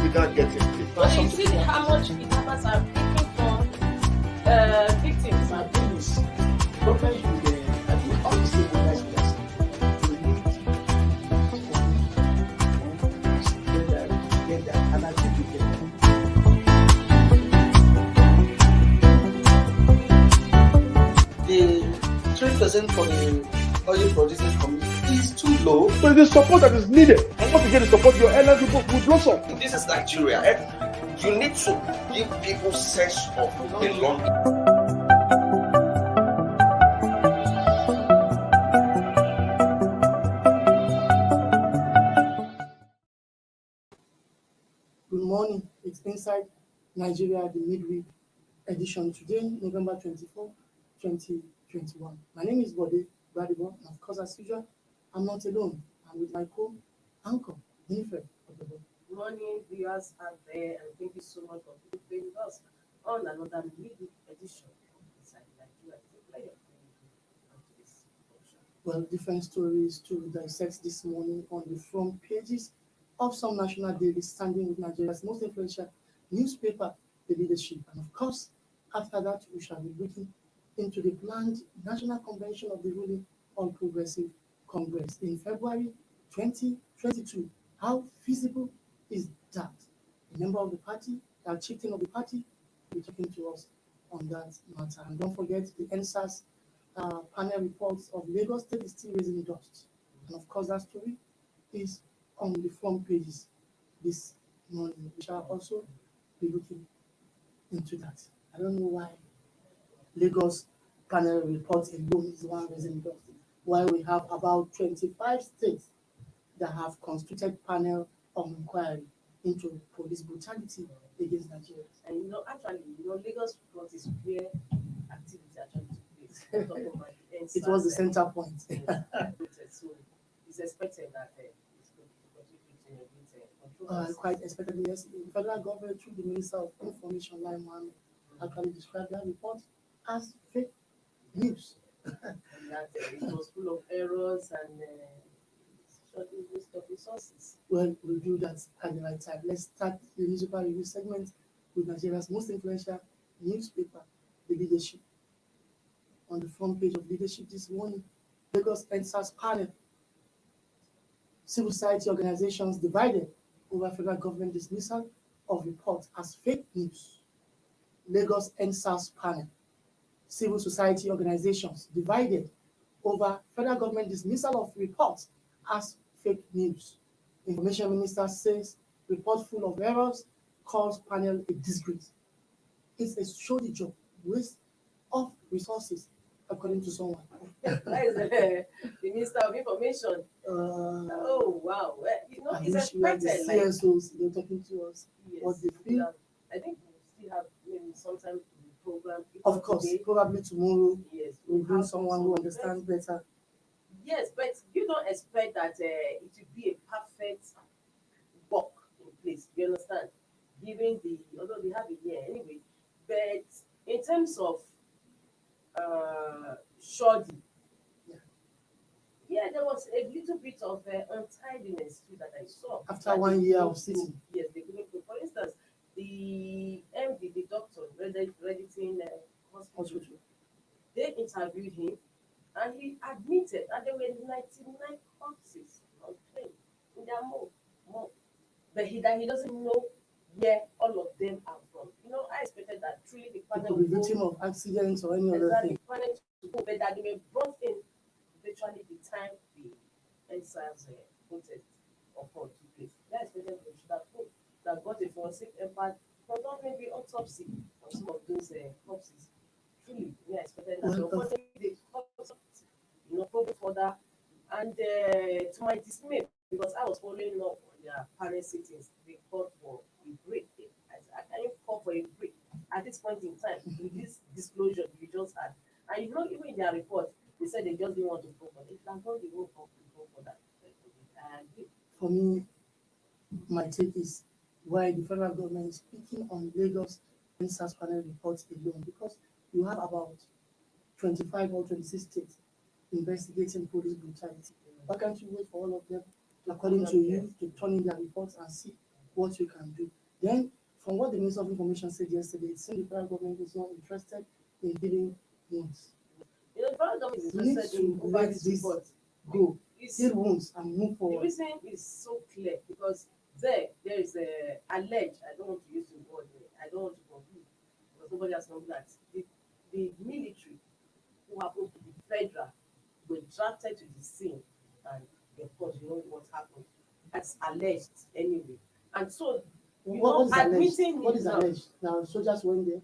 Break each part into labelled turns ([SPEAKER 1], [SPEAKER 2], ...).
[SPEAKER 1] we can't get it.
[SPEAKER 2] But you see how much kidnappers are taking from victims.
[SPEAKER 3] My goodness. Government should, I think all the stakeholders will get that, and I think we get that. The 3% for the oil producing community is too low.
[SPEAKER 1] But the support that is needed. And once you get the support, your airline people will blossom.
[SPEAKER 4] This is Nigeria. You need to give people sense of belonging.
[SPEAKER 3] Good morning. It's Inside Nigeria, the midweek edition. Today, November 24, 2021. My name is Bode Bradibo, and of course, as usual, I'm not alone. I'm with my co-anchor, Winifred.
[SPEAKER 2] Good morning, viewers out there, and thank you so much for being with us on another midweek edition of Inside Nigeria. It's a pleasure on today's program.
[SPEAKER 3] Well, different stories to dissect this morning on the front pages of some national dailies standing with Nigeria's most influential newspaper, The Leadership. And of course, after that, we shall be looking into the planned National Convention of the ruling All Progressive Congress in February 2022. How feasible is that? A member of the party, our chieftain of the party, will be talking to us on that matter. And don't forget the NSAS panel reports of Lagos State is still raising dust. And of course, that story is on the front pages this morning. We shall also be looking into that. I don't know why Lagos panel report alone is one raising dust, while we have about 25 states that have constituted panel of inquiry into police brutality against Nigerians.
[SPEAKER 2] And actually, Lagos report is where activity actually took place.
[SPEAKER 3] It was the center point.
[SPEAKER 2] So it's expected that it's going to contribute to
[SPEAKER 3] Quite expectedly, yes. The federal government, through the Minister of Information, Lai Mohammed, actually described that report as fake news.
[SPEAKER 2] And that it was full of errors and shortage of resources.
[SPEAKER 3] Well, we'll do that at the right time. Let's start the newspaper review segment with Nigeria's most influential newspaper, The Leadership. On the front page of Leadership this morning, Lagos NSAS panel. Civil society organizations divided over federal government dismissal of report as fake news. Lagos NSAS panel. Civil society organizations divided over federal government dismissal of reports as fake news. Information Minister says report full of errors calls panel a disgrace. It's a shoddy job, waste of resources, according to someone.
[SPEAKER 2] That is the Minister of Information. Oh wow! Well, it's expected.
[SPEAKER 3] The CSOs, they're talking to us.
[SPEAKER 2] Yes,
[SPEAKER 3] what they feel.
[SPEAKER 2] I think we still have maybe sometime the program.
[SPEAKER 3] Of course,
[SPEAKER 2] today.
[SPEAKER 3] Probably tomorrow.
[SPEAKER 2] Yes,
[SPEAKER 3] we'll bring someone who understands better.
[SPEAKER 2] Yes, but you don't expect that it will be a perfect work in place. You understand? Given although they have a year anyway, but in terms of shoddy, yeah, there was a little bit of untidiness too that I saw
[SPEAKER 3] after 1 year of sitting.
[SPEAKER 2] Yes, they couldn't go. For instance, the MD, the doctor, Reddington Hospital, they interviewed him. And he admitted that there were 99 corpses on plane in their mob. But he doesn't know where all of them are from. I expected that truly the panel
[SPEAKER 3] would be victim of accidents or any other thing.
[SPEAKER 2] But that they were brought in virtually the time the NSAS protest occurred took place. I expected they should have got a forensic impact, but not maybe autopsy of some of those corpses. Truly, I expected that. Probably further, and to my dismay, because I was following up on their parent sittings, they called for a break. I can't call for a break at this point in time with this disclosure you just had. And even in their report, they said they just didn't want to go for it. They won't go for that.
[SPEAKER 3] For me, my take is why the federal government is speaking on Lagos NSAS panel reports alone, because you have about 25 or 26 states investigating police brutality. Why can't you wait for all of them, according to you, to turn in their reports and see what you can do? the Minister of Information said yesterday, it seems the federal government is not interested in dealing wounds.
[SPEAKER 2] You know, the federal government is
[SPEAKER 3] We need
[SPEAKER 2] interested
[SPEAKER 3] to
[SPEAKER 2] in
[SPEAKER 3] let
[SPEAKER 2] over
[SPEAKER 3] this
[SPEAKER 2] but
[SPEAKER 3] go,
[SPEAKER 2] it's,
[SPEAKER 3] heal wounds and move
[SPEAKER 2] the
[SPEAKER 3] forward.
[SPEAKER 2] reason is so clear because there is a alleged, I don't want to use the word, I don't want to conclude because nobody has known that the military who happen to be federal were drafted to the scene and of course you know what happened. That's alleged anyway. And so you
[SPEAKER 3] What
[SPEAKER 2] know
[SPEAKER 3] is alleged?
[SPEAKER 2] admitting
[SPEAKER 3] What
[SPEAKER 2] it
[SPEAKER 3] is
[SPEAKER 2] now,
[SPEAKER 3] alleged? Now, soldiers went there.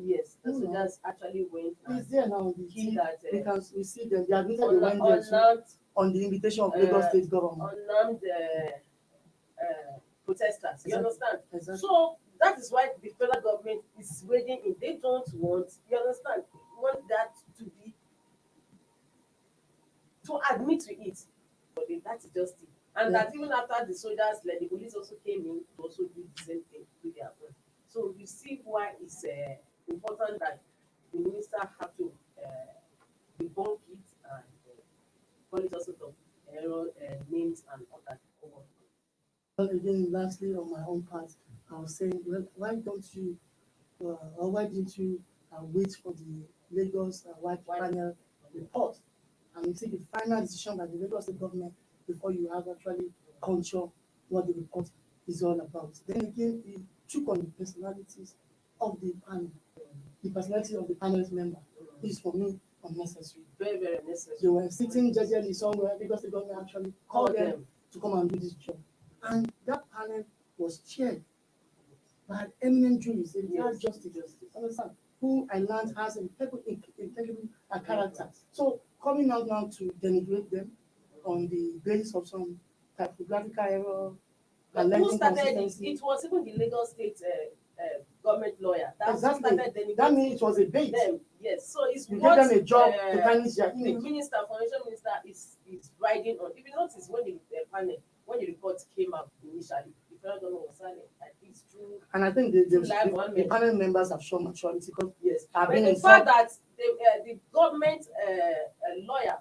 [SPEAKER 2] yes, the
[SPEAKER 3] No, no.
[SPEAKER 2] soldiers actually went and
[SPEAKER 3] It's there now. The
[SPEAKER 2] killed
[SPEAKER 3] team,
[SPEAKER 2] that
[SPEAKER 3] we see them. They admitted they went there too,
[SPEAKER 2] unarmed
[SPEAKER 3] on the invitation of Lagos
[SPEAKER 2] uh,
[SPEAKER 3] State government.
[SPEAKER 2] unarmed protesters. You
[SPEAKER 3] Exactly.
[SPEAKER 2] understand?
[SPEAKER 3] Exactly.
[SPEAKER 2] So that is why the federal government is wading in. They don't want, you understand, want that to be to admit to it. But that is just it. And
[SPEAKER 3] Yeah.
[SPEAKER 2] that even after the soldiers left, the police also came in to also do the same thing to their own. So you see why it's important that the minister have to debunk it and call it also the error names and all that.
[SPEAKER 3] Well, again, lastly, on my own part, I was saying, well, why don't you, or why didn't you wait for the Lagos White Panel report and take the final decision by the Lagos State government before you have actually control what the report is all about? Then again, it took on the personalities of the panel, the personality of the panel's member, which is for me unnecessary.
[SPEAKER 2] Very, very necessary.
[SPEAKER 3] They were sitting jejely somewhere because the government actually called them to come and do this job. And that panel was chaired by an eminent jurist, a retired justice, understand, who I learned has impeccable character. So coming out now to denigrate them on the basis of some typographical error,
[SPEAKER 2] But who started it?
[SPEAKER 3] inconsistency.
[SPEAKER 2] It was even the Lagos State government lawyer. That
[SPEAKER 3] Exactly.
[SPEAKER 2] started denigrating
[SPEAKER 3] That means it was a bait.
[SPEAKER 2] them. Yes. So it's
[SPEAKER 3] You
[SPEAKER 2] what
[SPEAKER 3] give them a job to tarnish their
[SPEAKER 2] the
[SPEAKER 3] image.
[SPEAKER 2] minister, financial minister, is riding on. If you notice when the panel, when the report came out initially, the federal government was silent. Like it's true.
[SPEAKER 3] And I think the panel members have shown maturity because
[SPEAKER 2] Yes.
[SPEAKER 3] I've
[SPEAKER 2] But
[SPEAKER 3] been
[SPEAKER 2] the
[SPEAKER 3] in
[SPEAKER 2] fact that the government lawyer,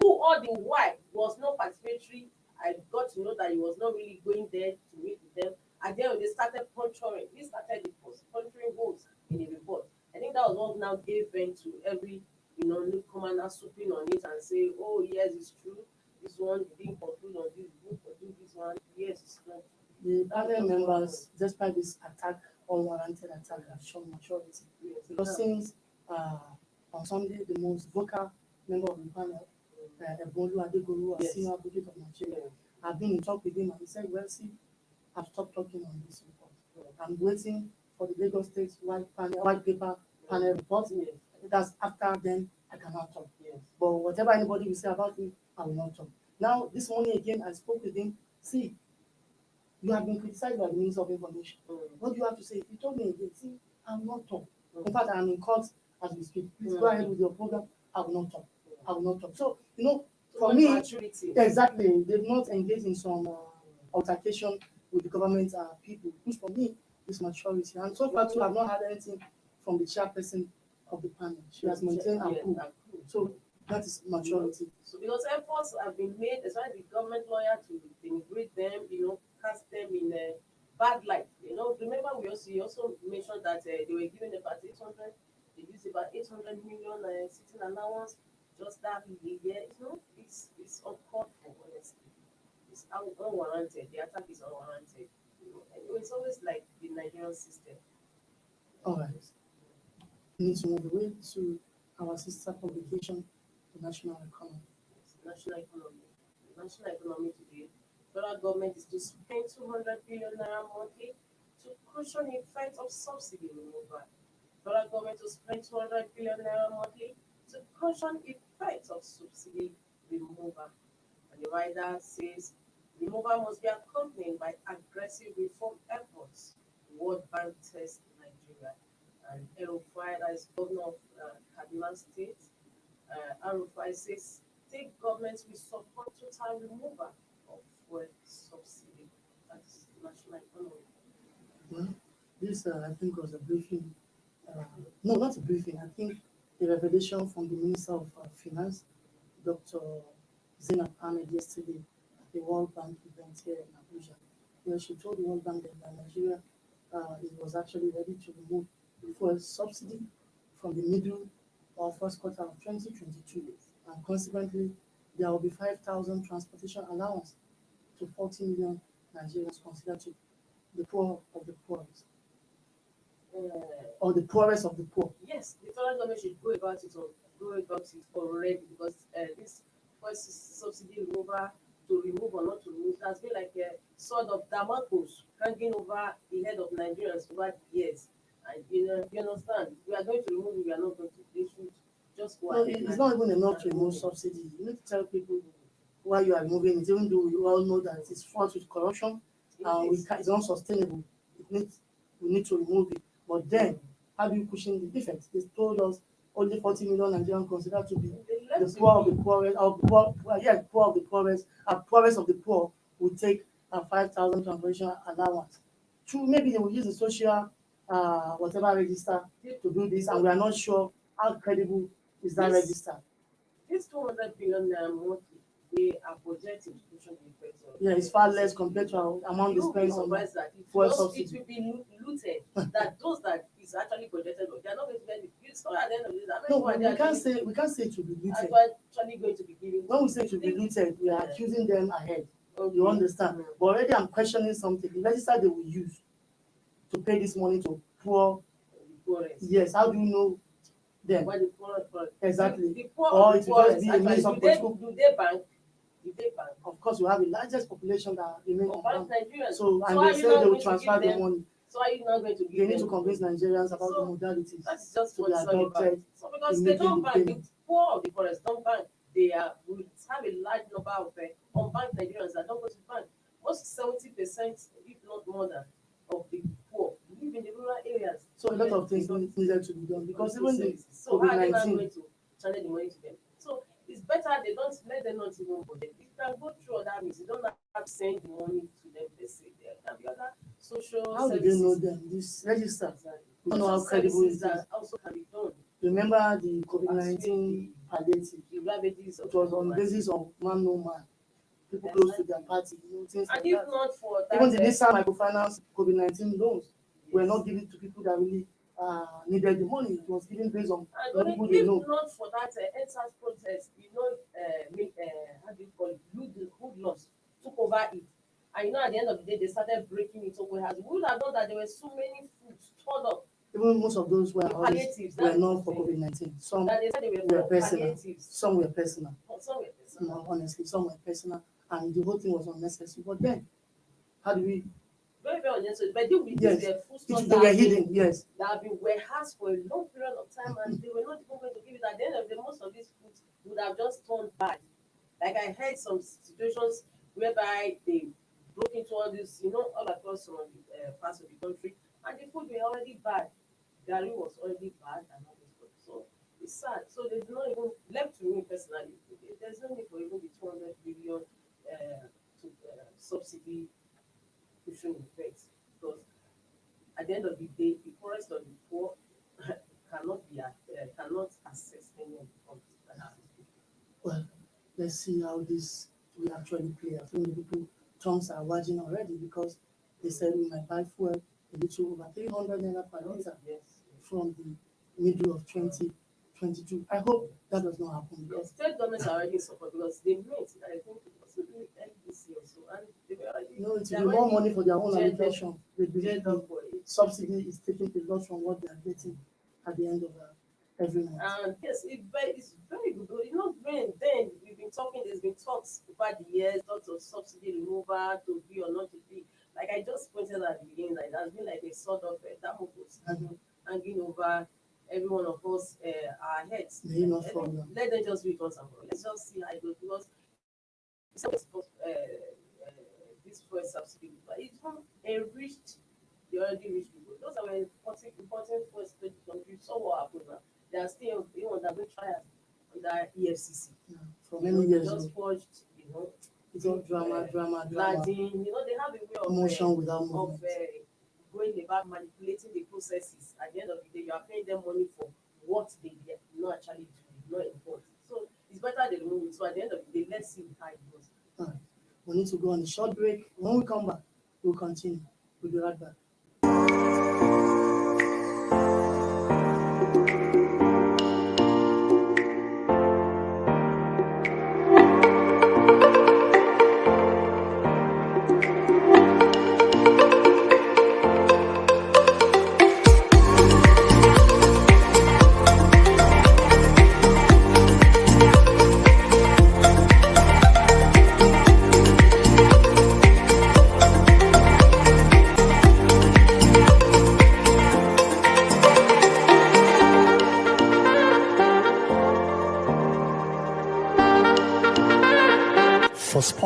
[SPEAKER 2] who all the while was not participatory, I got to know that he was not really going there to meet with them. And then they started puncturing. He started the puncturing holes in the report. I think that was what now gave vent to every newcomer now swooping on it and say, oh yes, it's true. This one you didn't conclude on this, you didn't conclude this one. Yes, it's not.
[SPEAKER 3] the panel members, despite this attack, unwarranted attack, have shown maturity.
[SPEAKER 2] Yes,
[SPEAKER 3] Because since on Sunday, the most vocal member of the panel, Ebolu Adegolu, a
[SPEAKER 2] Yes.
[SPEAKER 3] senior advocate of Nigeria, I've been in talk with him and he said, well, see, I've stopped talking on this report. I'm waiting for the Lagos State white paper panel report.
[SPEAKER 2] Yes.
[SPEAKER 3] That's after then I cannot talk.
[SPEAKER 2] Yes.
[SPEAKER 3] But whatever anybody will say about me, I will not talk. Now, this morning again, I spoke with him. See, you have been criticized by the Minister of Information. What do you have to say? He told me again, see, I will not talk. In fact, I'm in court as we speak. Please go ahead with your program. I will not talk. I will not talk. So, for me,
[SPEAKER 2] maturity.
[SPEAKER 3] exactly, they've not engaged in some altercation with the government people, which for me is maturity. And so far, too, I've not had anything from the chairperson of the panel. She has maintained her cool. So that is maturity.
[SPEAKER 2] So because efforts have been made, especially the government lawyer, to denigrate them, cast them in a bad light. Remember you also mentioned that they were given about 800, they used about 800 million sitting allowance just that year. It's uncalled for, honestly. It's unwarranted. The attack is unwarranted. It's always like the Nigerian system.
[SPEAKER 3] All right. We need to move away to our sister publication, the National Economy.
[SPEAKER 2] National economy. The national economy today, federal government is to spend 200 billion naira monthly to cushion the effect of subsidy removal. Federal government to spend 200 billion naira monthly to cushion the effect of subsidy removal. And the rider says removal must be accompanied by aggressive reform efforts. World Bank test Nigeria. And Erufai, that is governor of Kaduna State, Erufai says state governments will support total removal of fuel subsidy. That's national economy.
[SPEAKER 3] Well, this, I think, was a briefing. No, not a briefing. I think a revelation from the Minister of Finance, Dr. Zainab Ahmed, yesterday at the World Bank event here in Abuja, where she told the World Bank that Nigeria it was actually ready to remove fuel subsidy from the middle or first quarter of 2022. And consequently, there will be 5,000 transportation allowance to 40 million Nigerians considered to the poor of the poorest,
[SPEAKER 2] Uh,
[SPEAKER 3] or the poorest of the poor.
[SPEAKER 2] yes, the federal government should go about it already because this first subsidy remover to remove or not to remove has been like a sort of Damascus hanging over the head of Nigerians over the years. And you understand, we are going to remove it, we are not going to. They should just go
[SPEAKER 3] No,
[SPEAKER 2] ahead.
[SPEAKER 3] it's not even enough to remove subsidy. You need to tell people why you are removing it, even though we all know that it's fraught with corruption and it's unsustainable. We need to remove it. But then, how do you cushion the defects? They told us only 40 million Nigerians considered to be the poor of the poorest, or poor of the poorest, poorest of the poor will take a 5,000 transportation allowance. True, maybe they will use the social whatever register to do this, and we are not sure how credible is that
[SPEAKER 2] This-
[SPEAKER 3] register.
[SPEAKER 2] This 200 billion monthly, they are projecting to push on the effects of.
[SPEAKER 3] Yeah, it's far less compared to our amount we
[SPEAKER 2] You will be
[SPEAKER 3] spend on
[SPEAKER 2] surprised that
[SPEAKER 3] fuel
[SPEAKER 2] it
[SPEAKER 3] subsidy.
[SPEAKER 2] will be looted. That those that is actually projected, they are not going to get it. You saw at the end of the day, how many
[SPEAKER 3] No,
[SPEAKER 2] more are
[SPEAKER 3] we
[SPEAKER 2] they
[SPEAKER 3] can't say it will be looted.
[SPEAKER 2] actually going to be giving?
[SPEAKER 3] When we say it will be looted, we are accusing them ahead.
[SPEAKER 2] Okay.
[SPEAKER 3] You understand? But already I'm questioning something. The register they will use to pay this money to poor,
[SPEAKER 2] The poorest.
[SPEAKER 3] yes, how do you know them?
[SPEAKER 2] Why the poorest?
[SPEAKER 3] Exactly.
[SPEAKER 2] The poor
[SPEAKER 3] Or
[SPEAKER 2] of
[SPEAKER 3] it
[SPEAKER 2] the
[SPEAKER 3] will just
[SPEAKER 2] poorest.
[SPEAKER 3] be a
[SPEAKER 2] Actually,
[SPEAKER 3] means of
[SPEAKER 2] do they
[SPEAKER 3] control.
[SPEAKER 2] do they bank? Do they bank?
[SPEAKER 3] Of course, we have the largest population that remain
[SPEAKER 2] Of
[SPEAKER 3] unbanked.
[SPEAKER 2] Nigerians.
[SPEAKER 3] So, and
[SPEAKER 2] are
[SPEAKER 3] they
[SPEAKER 2] you
[SPEAKER 3] say
[SPEAKER 2] not
[SPEAKER 3] they will
[SPEAKER 2] going to
[SPEAKER 3] transfer
[SPEAKER 2] give
[SPEAKER 3] the
[SPEAKER 2] them?
[SPEAKER 3] money.
[SPEAKER 2] So are you not going to give
[SPEAKER 3] They need
[SPEAKER 2] them?
[SPEAKER 3] to convince Nigerians about
[SPEAKER 2] So,
[SPEAKER 3] the modalities
[SPEAKER 2] That's just
[SPEAKER 3] to
[SPEAKER 2] what
[SPEAKER 3] be
[SPEAKER 2] it's all about.
[SPEAKER 3] adopted
[SPEAKER 2] So because
[SPEAKER 3] in
[SPEAKER 2] they
[SPEAKER 3] making
[SPEAKER 2] don't
[SPEAKER 3] the
[SPEAKER 2] bank, the
[SPEAKER 3] payment.
[SPEAKER 2] poor of the forest don't bank. They we have a large number of unbanked Nigerians that don't go to bank. Most 70%, if not more than, of the poor live in the rural areas.
[SPEAKER 3] So a lot of things needed to be done because even the
[SPEAKER 2] So how are they not
[SPEAKER 3] COVID-19,
[SPEAKER 2] going to channel the money to them? So it's better they don't let them not even budget. You can go through other means. You don't have to send the money to them. They say there can be other social
[SPEAKER 3] how do
[SPEAKER 2] services.
[SPEAKER 3] they know them? This register, we don't know how
[SPEAKER 2] Social
[SPEAKER 3] credible it
[SPEAKER 2] services
[SPEAKER 3] is.
[SPEAKER 2] that also can be done.
[SPEAKER 3] Remember the COVID-19 palliative?
[SPEAKER 2] The ravages
[SPEAKER 3] It was on basis of man no man, people close to their party, things like
[SPEAKER 2] And if
[SPEAKER 3] that.
[SPEAKER 2] not for that,
[SPEAKER 3] Even the Nissan microfinance COVID-19 loans were not given to people that really needed the money. It was given based on people they
[SPEAKER 2] if
[SPEAKER 3] know.
[SPEAKER 2] not for that endsars protest, how do you call it, hoodlums took over it. And at the end of the day, they started breaking it up. Whereas we would have known that there were so many foods stored up.
[SPEAKER 3] Even most of those
[SPEAKER 2] Palliatives,
[SPEAKER 3] were not for COVID-19. Some
[SPEAKER 2] That they said they
[SPEAKER 3] were
[SPEAKER 2] for
[SPEAKER 3] personal.
[SPEAKER 2] palliatives.
[SPEAKER 3] Some were personal.
[SPEAKER 2] Some were personal.
[SPEAKER 3] No, honestly, some were personal, and the whole thing was unnecessary. But then, how do we?
[SPEAKER 2] Very, very unnecessary. But they
[SPEAKER 3] Yes,
[SPEAKER 2] were food stores
[SPEAKER 3] they were hidden. Yes,
[SPEAKER 2] that have been warehoused for a long period of time, and they were not even going to give it. At the end of the day, most of these foods would have just turned bad. Like I heard some situations whereby they broke into all this, all across some of the parts of the country, and the food were already bad. Gary was already bad and all this stuff. So it's sad. So there's not even left to me personally. There's no need for even the 200 billion subsidy pushing effect because at the end of the day, the poorest of the poor cannot access any of the funds.
[SPEAKER 3] well, let's see how this will actually play out. Many people tongues are wagging already because they said we might buy fuel a little over 300 naira per liter
[SPEAKER 2] Yes.
[SPEAKER 3] from the middle of 2022. I hope that does not happen because
[SPEAKER 2] State governments are already in support because they met, I think, possibly early this year or so, and they were already.
[SPEAKER 3] it will be more money for their own allocation. They believe
[SPEAKER 2] geared up
[SPEAKER 3] the
[SPEAKER 2] for it.
[SPEAKER 3] subsidy is taking a lot from what they are getting at the end of every month.
[SPEAKER 2] And yes, it's very good. Then we've been talking, there's been talks over the years, talks of subsidy removal to be or not to be. Like I just pointed at the beginning, that it has been like a sort of Damocles hanging over every one of us, our heads.
[SPEAKER 3] May not fall down.
[SPEAKER 2] Let them just do it once and for all. Let's just see how it goes because this first subsidy, but it's not enriched the already rich people. Those are important first to the country. So what happened now? They are still undergoing trials under EFCC.
[SPEAKER 3] For many years,
[SPEAKER 2] Just forged,
[SPEAKER 3] it's all drama.
[SPEAKER 2] Latin, they have a way of
[SPEAKER 3] Motion without movement.
[SPEAKER 2] going about manipulating the processes. At the end of the day, you are paying them money for what they did not actually do, not important. So it's better they remove it. So at the end of the day, let's see how it goes.
[SPEAKER 3] All right. We need to go on a short break. When we come back, we'll continue. We'll be right back.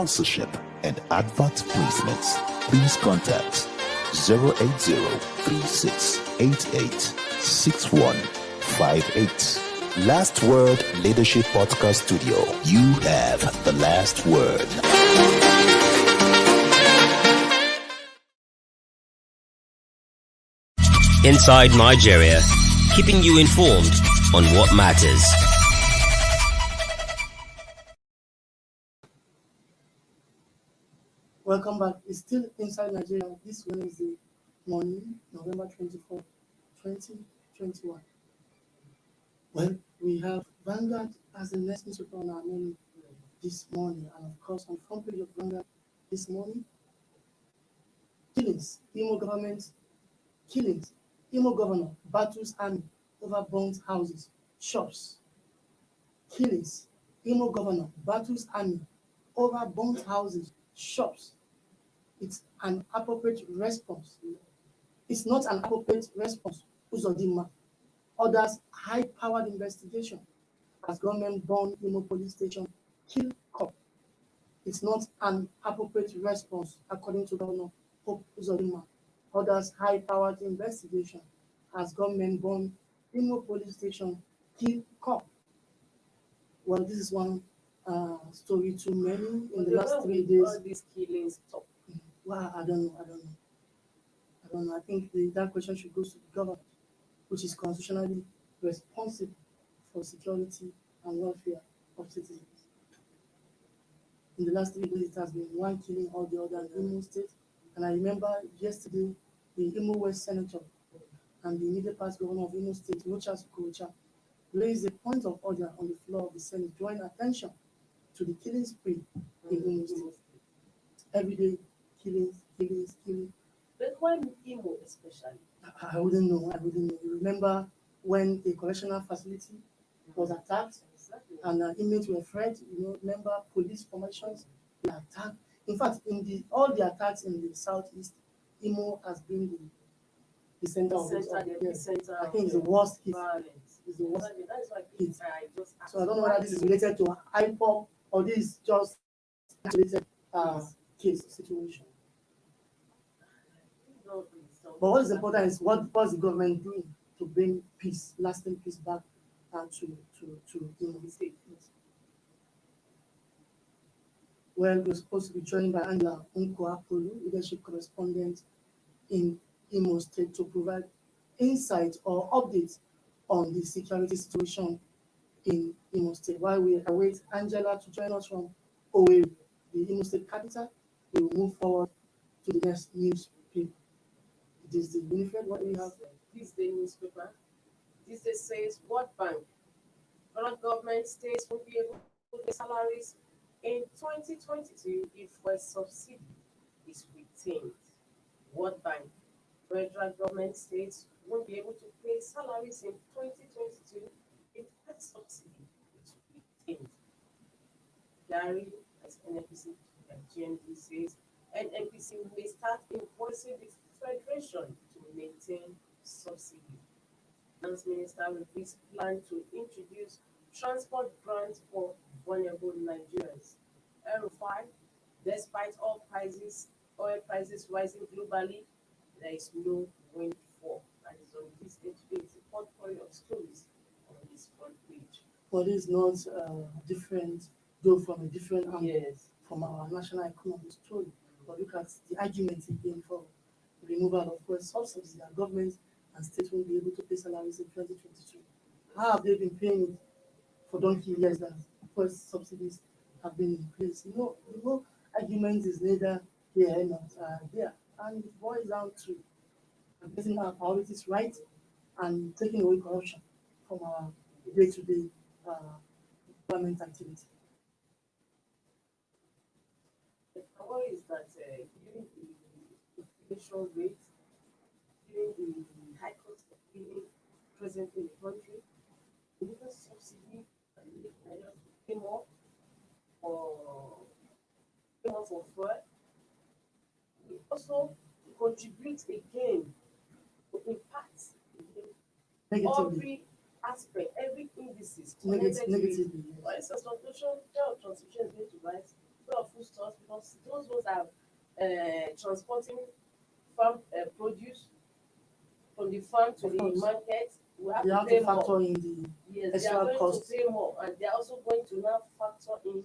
[SPEAKER 5] sponsorship, and advert placements, please contact 080-3688-6158. Last Word Leadership Podcast Studio. You have the last word.
[SPEAKER 6] Inside Nigeria, keeping you informed on what matters.
[SPEAKER 3] Welcome back. It's still Inside Nigeria this Wednesday morning, November 24, 2021. Well, we have Vanguard as the next newspaper on our menu this morning. And of course, on the front page of Vanguard this morning, killings, Imo government, killings, Imo governor battles army over burnt houses, shops. Killings, Imo governor battles army over burnt houses, shops. It's an appropriate response. It's not an appropriate response. Uzodinma orders high-powered investigation as government burn Imo police station, kill cop. It's not an appropriate response, according to Governor Hope Uzodinma. Orders high-powered investigation as government burn Imo police station, kill cop. Well, this is one story too many in the last 3 days.
[SPEAKER 2] All these killings stop.
[SPEAKER 3] Well, I don't know. I think that question should go to the government, which is constitutionally responsible for security and welfare of citizens. In the last 3 days, it has been one killing or the other in Imo State. And I remember yesterday, the Imo West Senator and the immediate past governor of Imo State, Rochas Okorocha, raised a point of order on the floor of the Senate, drawing attention to the killing spree in Imo State. Every day, killings.
[SPEAKER 2] But why Imo especially?
[SPEAKER 3] I wouldn't know. You remember when a correctional facility was attacked and inmates were afraid? Remember police formations were attacked. In fact, in all the attacks in the southeast, Imo has been the center of it. Yes. I think it's the worst hit. It's the worst hit. So I don't know whether this is related to IPOP or this is just related case situation. But what is important is what's the government doing to bring peace, lasting peace back to the state. Well, we're supposed to be joined by Angela Unko-Apolu, leadership correspondent in Imo State, to provide insight or updates on the security situation in Imo State. While we await Angela to join us from Owerri, the Imo State capital, we will move forward to the next newspaper. THISDAY. Winifred, what do we have?
[SPEAKER 2] THISDAY newspaper. THISDAY says World Bank, federal government states will be able to pay salaries in 2022 if fuel subsidy is retained. World Bank, federal government states won't be able to pay salaries in 2022 if fuel subsidy is retained. Gary, as NNPC and GNP says, NNPC may start invoicing the Federation to maintain subsidy. Finance Minister reveals plan to introduce transport grants for vulnerable Nigerians. L5, despite oil prices rising globally, there is no windfall. That is on this today. It's a portfolio of stories on this front page.
[SPEAKER 3] Well, it's not different, though from a different angle from our national economy story. But look at the argument again for removal of fuel subsidies that governments and states won't be able to pay salaries in 2022. How have they been paying it for donkey years that fuel subsidies have been in place? The whole argument is neither here nor there. And it boils down to getting our priorities right and taking away corruption from our day-to-day government activity.
[SPEAKER 2] The worry is that given the inflation rate, given the high cost of living present in the country, the little subsidy and Nigerians to pay more for fuel, it also contributes again to impact every aspect, every indices connected to it.
[SPEAKER 3] Negatively.
[SPEAKER 2] For instance, transmission is going to rise. of foodstuffs because those ones are transporting farm produce from the farm to
[SPEAKER 3] Of
[SPEAKER 2] the
[SPEAKER 3] course.
[SPEAKER 2] market. We have
[SPEAKER 3] They
[SPEAKER 2] to
[SPEAKER 3] have
[SPEAKER 2] pay
[SPEAKER 3] to
[SPEAKER 2] more.
[SPEAKER 3] factor in the
[SPEAKER 2] Yes, they
[SPEAKER 3] extra
[SPEAKER 2] are going
[SPEAKER 3] cost.
[SPEAKER 2] to pay more, and they are also going to now factor in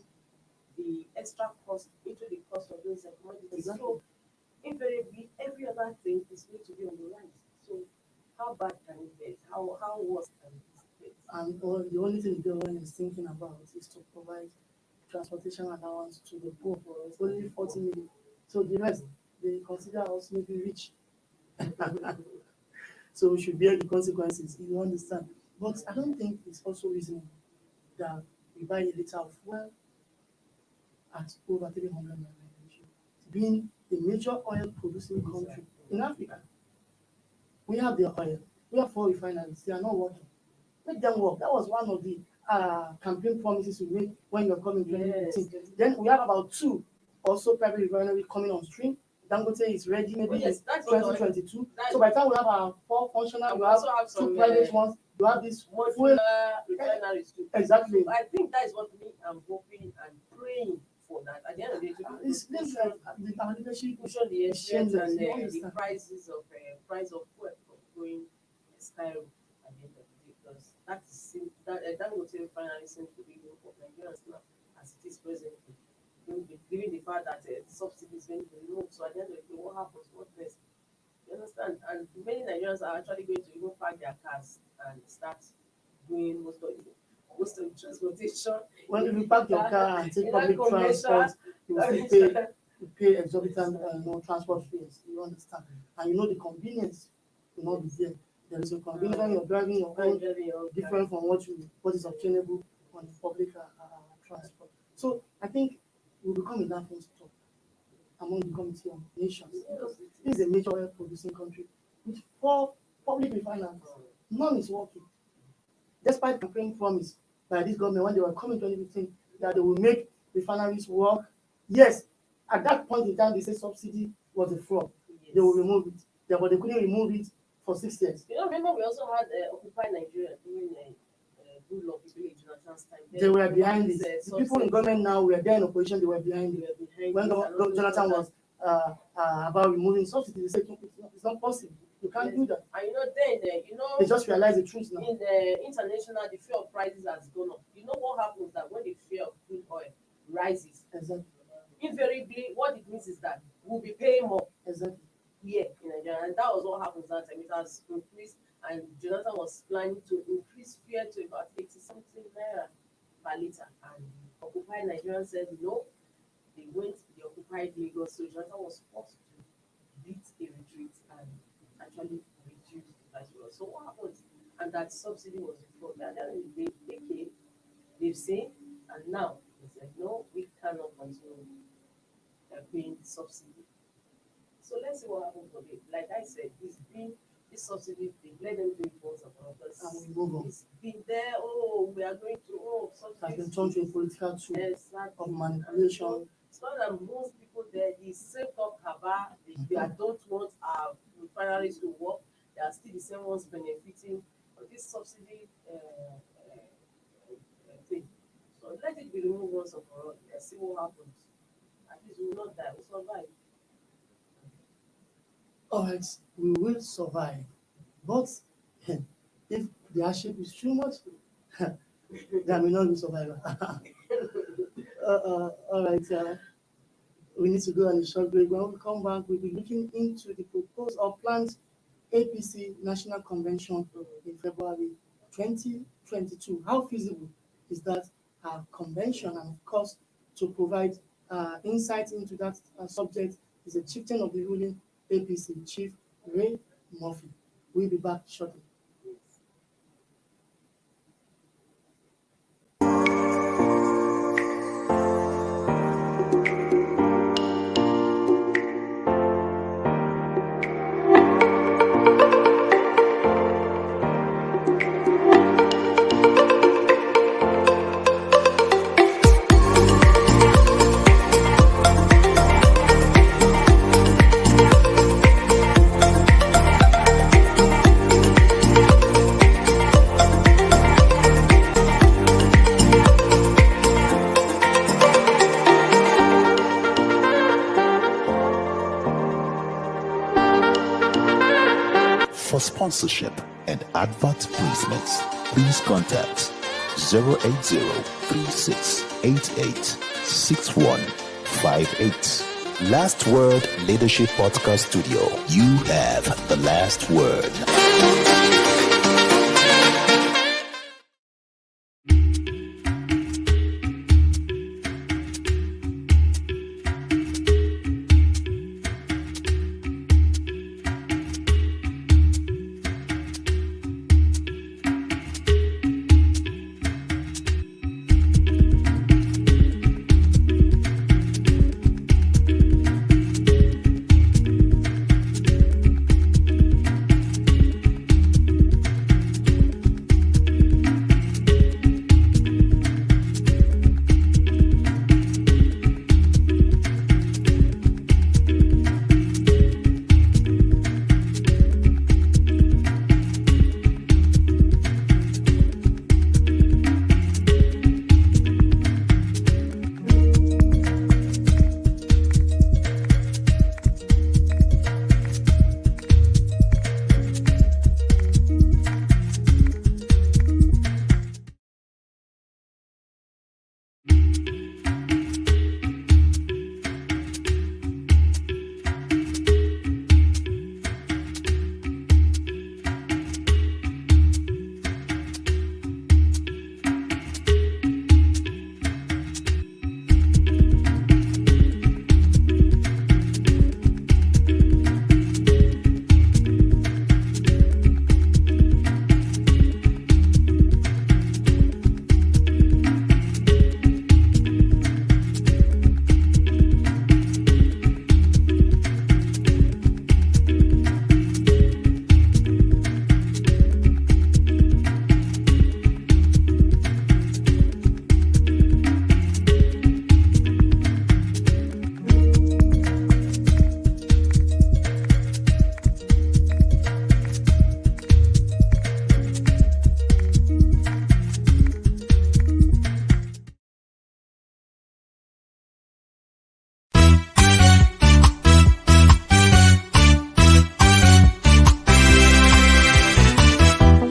[SPEAKER 2] the extra cost into the cost of those commodities.
[SPEAKER 3] Exactly.
[SPEAKER 2] So invariably, every other thing is going to be on the rise. So how bad can it get? How worse can it get?
[SPEAKER 3] And the only thing the government is thinking about is to provide transportation allowance to the poor. Only 40 million. So the rest, they consider us maybe rich. So we should bear the consequences, you understand. But I don't think it's also reasonable that we buy a liter of fuel at over 300 naira. Being a major oil producing country in Africa, we have the oil, we have 4 refineries, they are not working. Make them work. That was one of the campaign promises we made when you were coming in 2015.
[SPEAKER 2] Yes.
[SPEAKER 3] Then we have about 2 also private refineries coming on stream. Dangote is ready maybe
[SPEAKER 2] Oh, yes,
[SPEAKER 3] in
[SPEAKER 2] that's what
[SPEAKER 3] 2022.
[SPEAKER 2] that's
[SPEAKER 3] So by the time we have our 4 functional,
[SPEAKER 2] And
[SPEAKER 3] we
[SPEAKER 2] we
[SPEAKER 3] have
[SPEAKER 2] also have
[SPEAKER 3] 2
[SPEAKER 2] some,
[SPEAKER 3] private ones, you have this fuel.
[SPEAKER 2] modular refineries too.
[SPEAKER 3] Exactly.
[SPEAKER 2] So I think that is what me I'm hoping and praying for, that at the end of the day,
[SPEAKER 3] It's this our leadership
[SPEAKER 2] push on the
[SPEAKER 3] is
[SPEAKER 2] exchange
[SPEAKER 3] shameless.
[SPEAKER 2] and
[SPEAKER 3] You
[SPEAKER 2] the
[SPEAKER 3] understand?
[SPEAKER 2] prices of price of fuel going skyrocket at the end of the day, because that hotel refinery seems to be the hope of Nigerians now as it is presently. Given the fact that subsidies going to be removed, so at the end of the day, what happens? What next? You understand? And many Nigerians are actually going to even park their cars and start doing most of the transportation.
[SPEAKER 3] When you park your car and take
[SPEAKER 2] in that
[SPEAKER 3] public
[SPEAKER 2] convention,
[SPEAKER 3] transport, you will still pay exorbitant transport fares. You understand? And you know the convenience will not be there. There is a convenience when you're driving your own, different from what is obtainable on the public transport. So I think we'll become a laughing stock among the Committee of Nations. Because this is a major oil producing country with 4 public refineries. None is working. Despite the campaign promise by this government when they were coming 2015 that they will make refineries work. Yes, at that point in time they said subsidy was a fraud.
[SPEAKER 2] Yes.
[SPEAKER 3] They will remove it. Yeah, but they couldn't remove it for 6 years.
[SPEAKER 2] You know, remember we also had Occupy Nigeria during good luck during Jonathan's time.
[SPEAKER 3] They were behind it.
[SPEAKER 2] This,
[SPEAKER 3] The people in government now were there in opposition, they were behind it. When Jonathan was about removing subsidy, they said it's not possible. You can't do that.
[SPEAKER 2] And you know, then
[SPEAKER 3] They just realized the truth now.
[SPEAKER 2] in the international, the fear of prices has gone up. You know what happens that when the fear of crude oil rises,
[SPEAKER 3] Exactly.
[SPEAKER 2] invariably, what it means is that we'll be paying more
[SPEAKER 3] Exactly.
[SPEAKER 2] here in Nigeria, and that was what happens that time. It has increased, and Jonathan was planning to increase fuel to about 80-something naira per liter. And Occupy Nigeria said no, they occupied Lagos, so Jonathan was forced to beat a retreat and actually reduce the price. So what happened? And that subsidy was reformed. And then they came, they've seen, and now they said no, we cannot continue paying the subsidy. So let's see what happens for it. Like I said, this subsidy thing, let them do it once and for all.
[SPEAKER 3] And we move on.
[SPEAKER 2] It's been there, we are going to,
[SPEAKER 3] It has been turned to a political tool
[SPEAKER 2] exactly.
[SPEAKER 3] of manipulation.
[SPEAKER 2] It's not that most people there, the same talk about, they don't want our refineries to work. They are still the same ones benefiting from this subsidy thing. So let it be removed once and for all. Let's see what happens. At least we will not die, we'll survive.
[SPEAKER 3] All right, we will survive. But if the hardship is too much, there may not be survival. All right, we need to go on a short break. When we come back, we'll be looking into the proposed or planned APC National Convention in February 2022. How feasible is that convention? And of course, to provide insight into that subject is the chieftain of the ruling APC, Chief Ray Murphy. We'll be back shortly.
[SPEAKER 5] For sponsorship and advert placements, please contact 080-3688-6158. Last Word Leadership Podcast Studio. You have the last word.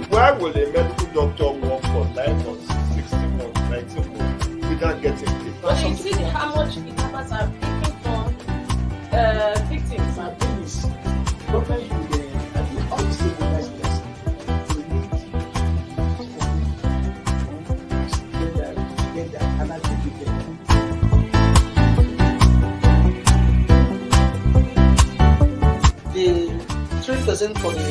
[SPEAKER 1] Why will a medical doctor work for 9 months, 16 months, 19 months without getting paid?
[SPEAKER 2] But you see how much the numbers are picking for victims.
[SPEAKER 3] My thing is, government should always say government yes. We need to get that, and I think we get that. The 3% for the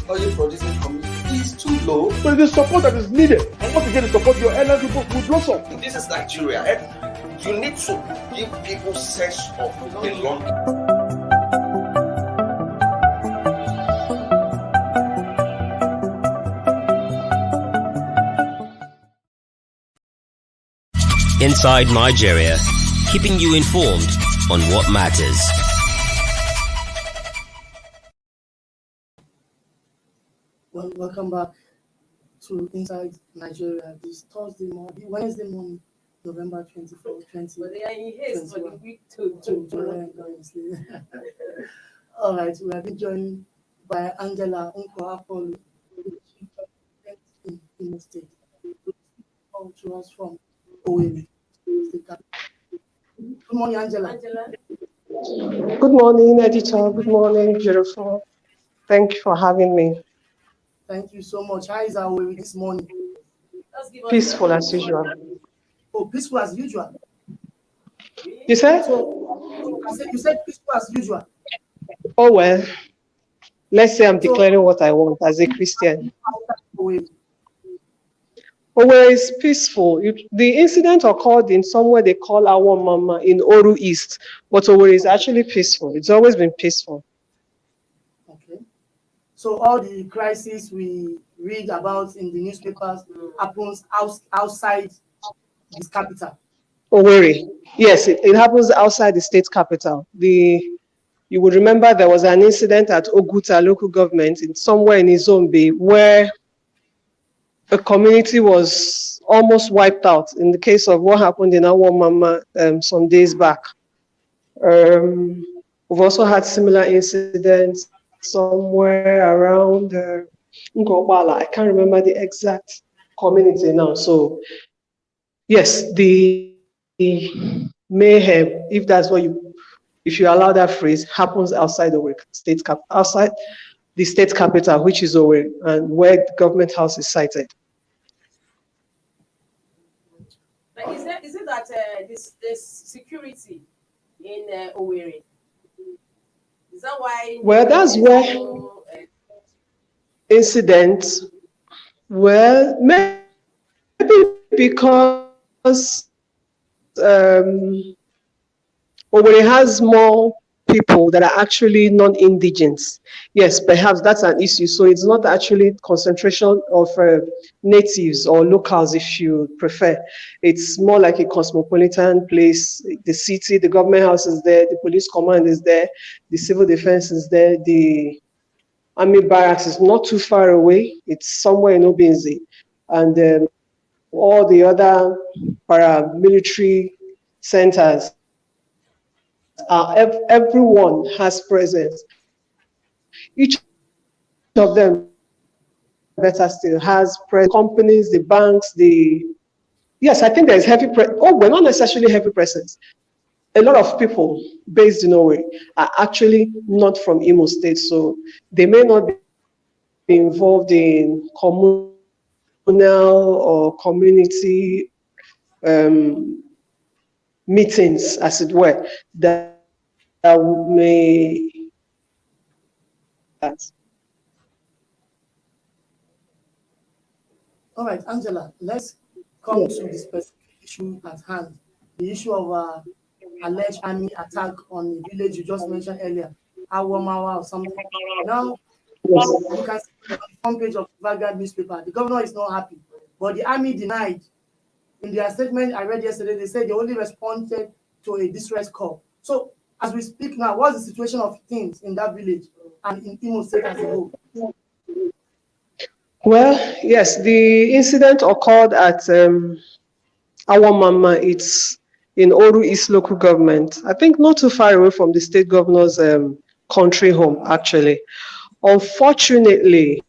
[SPEAKER 3] oil producing community is too low.
[SPEAKER 1] But the support that is needed. And once again, the support your airline people will blossom.
[SPEAKER 4] This is Nigeria. You need to give people sense of belonging.
[SPEAKER 6] Inside Nigeria, keeping you informed on what matters.
[SPEAKER 3] Well, welcome back to Inside Nigeria this Wednesday morning, November 24,
[SPEAKER 2] But they are in haste for the week to
[SPEAKER 3] end, honestly. All right, we have been joined by Angela Unko Apollo, in the state. Come to us from Owerri. Good morning, Angela.
[SPEAKER 7] Good morning, editor. Good morning, beautiful. Thank you for having me.
[SPEAKER 3] Thank you so much. How is our Owerri this morning?
[SPEAKER 7] Peaceful as usual.
[SPEAKER 3] Oh, peaceful as usual.
[SPEAKER 7] You said?
[SPEAKER 3] You said peaceful as usual.
[SPEAKER 7] Oh, well. Let's say I'm declaring what I want as a Christian. Oh, well, it's peaceful. The incident occurred in somewhere they call our Mama in Oru East, but Owerri is actually peaceful. It's always been peaceful.
[SPEAKER 3] Okay. So all the crises we read about in the newspapers happens outside this capital.
[SPEAKER 7] Owerri. Yes, it happens outside the state capital. You would remember there was an incident at Oguta local government somewhere in Izombe where a community was almost wiped out in the case of what happened in our Mama some days back. We've also had similar incidents somewhere around Ngobala. I can't remember the exact community now. So yes, the mayhem, if that's what if you allow that phrase, happens outside the outside the state capital, which is Owerri, and where the government house is sited.
[SPEAKER 2] But is it that this security in Owerri? Is that why?
[SPEAKER 7] Well, that's where incidents. Well, maybe because Owerri has more people that are actually non-indigens. Yes, perhaps that's an issue. So it's not actually concentration of natives or locals, if you prefer. It's more like a cosmopolitan place. The city, the government house is there, the police command is there, the civil defense is there, the army barracks is not too far away. It's somewhere in Obinze. And all the other paramilitary centers, everyone has presence. Each of them, better still, has companies, the banks, yes, I think there's we're not necessarily heavy presence. A lot of people based in Norway are actually not from Imo State, so they may not be involved in communal or community meetings, as it were, that may.
[SPEAKER 3] All right, Angela, let's come to the specific issue at hand. The issue of alleged army attack on the village you just mentioned earlier, Awamawa or something. Now, you can see on the front page of the Vanguard newspaper, the governor is not happy, but the army denied. In their statement I read yesterday, they said they only responded to a distress call. So, as we speak now, what's the situation of things in that village and in Imo State as a whole?
[SPEAKER 7] Well, yes, the incident occurred at Awamama. It's in Oru East local government. I think not too far away from the state governor's country home, actually. Unfortunately,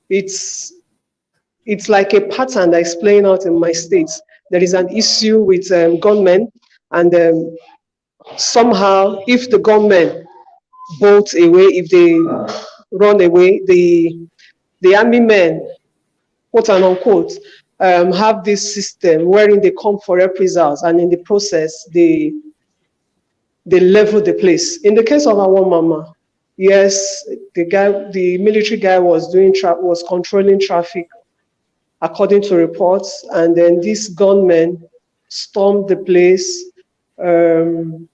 [SPEAKER 7] it's like a pattern that is playing out in my state. There is an issue with gunmen, and somehow, if the gunmen bolt away, if they run away, the army men, quote and unquote, have this system wherein they come for reprisals, and in the process, they level the place. In the case of Awamama, yes, the military guy was controlling traffic according to reports, and then these gunmen stormed the place, and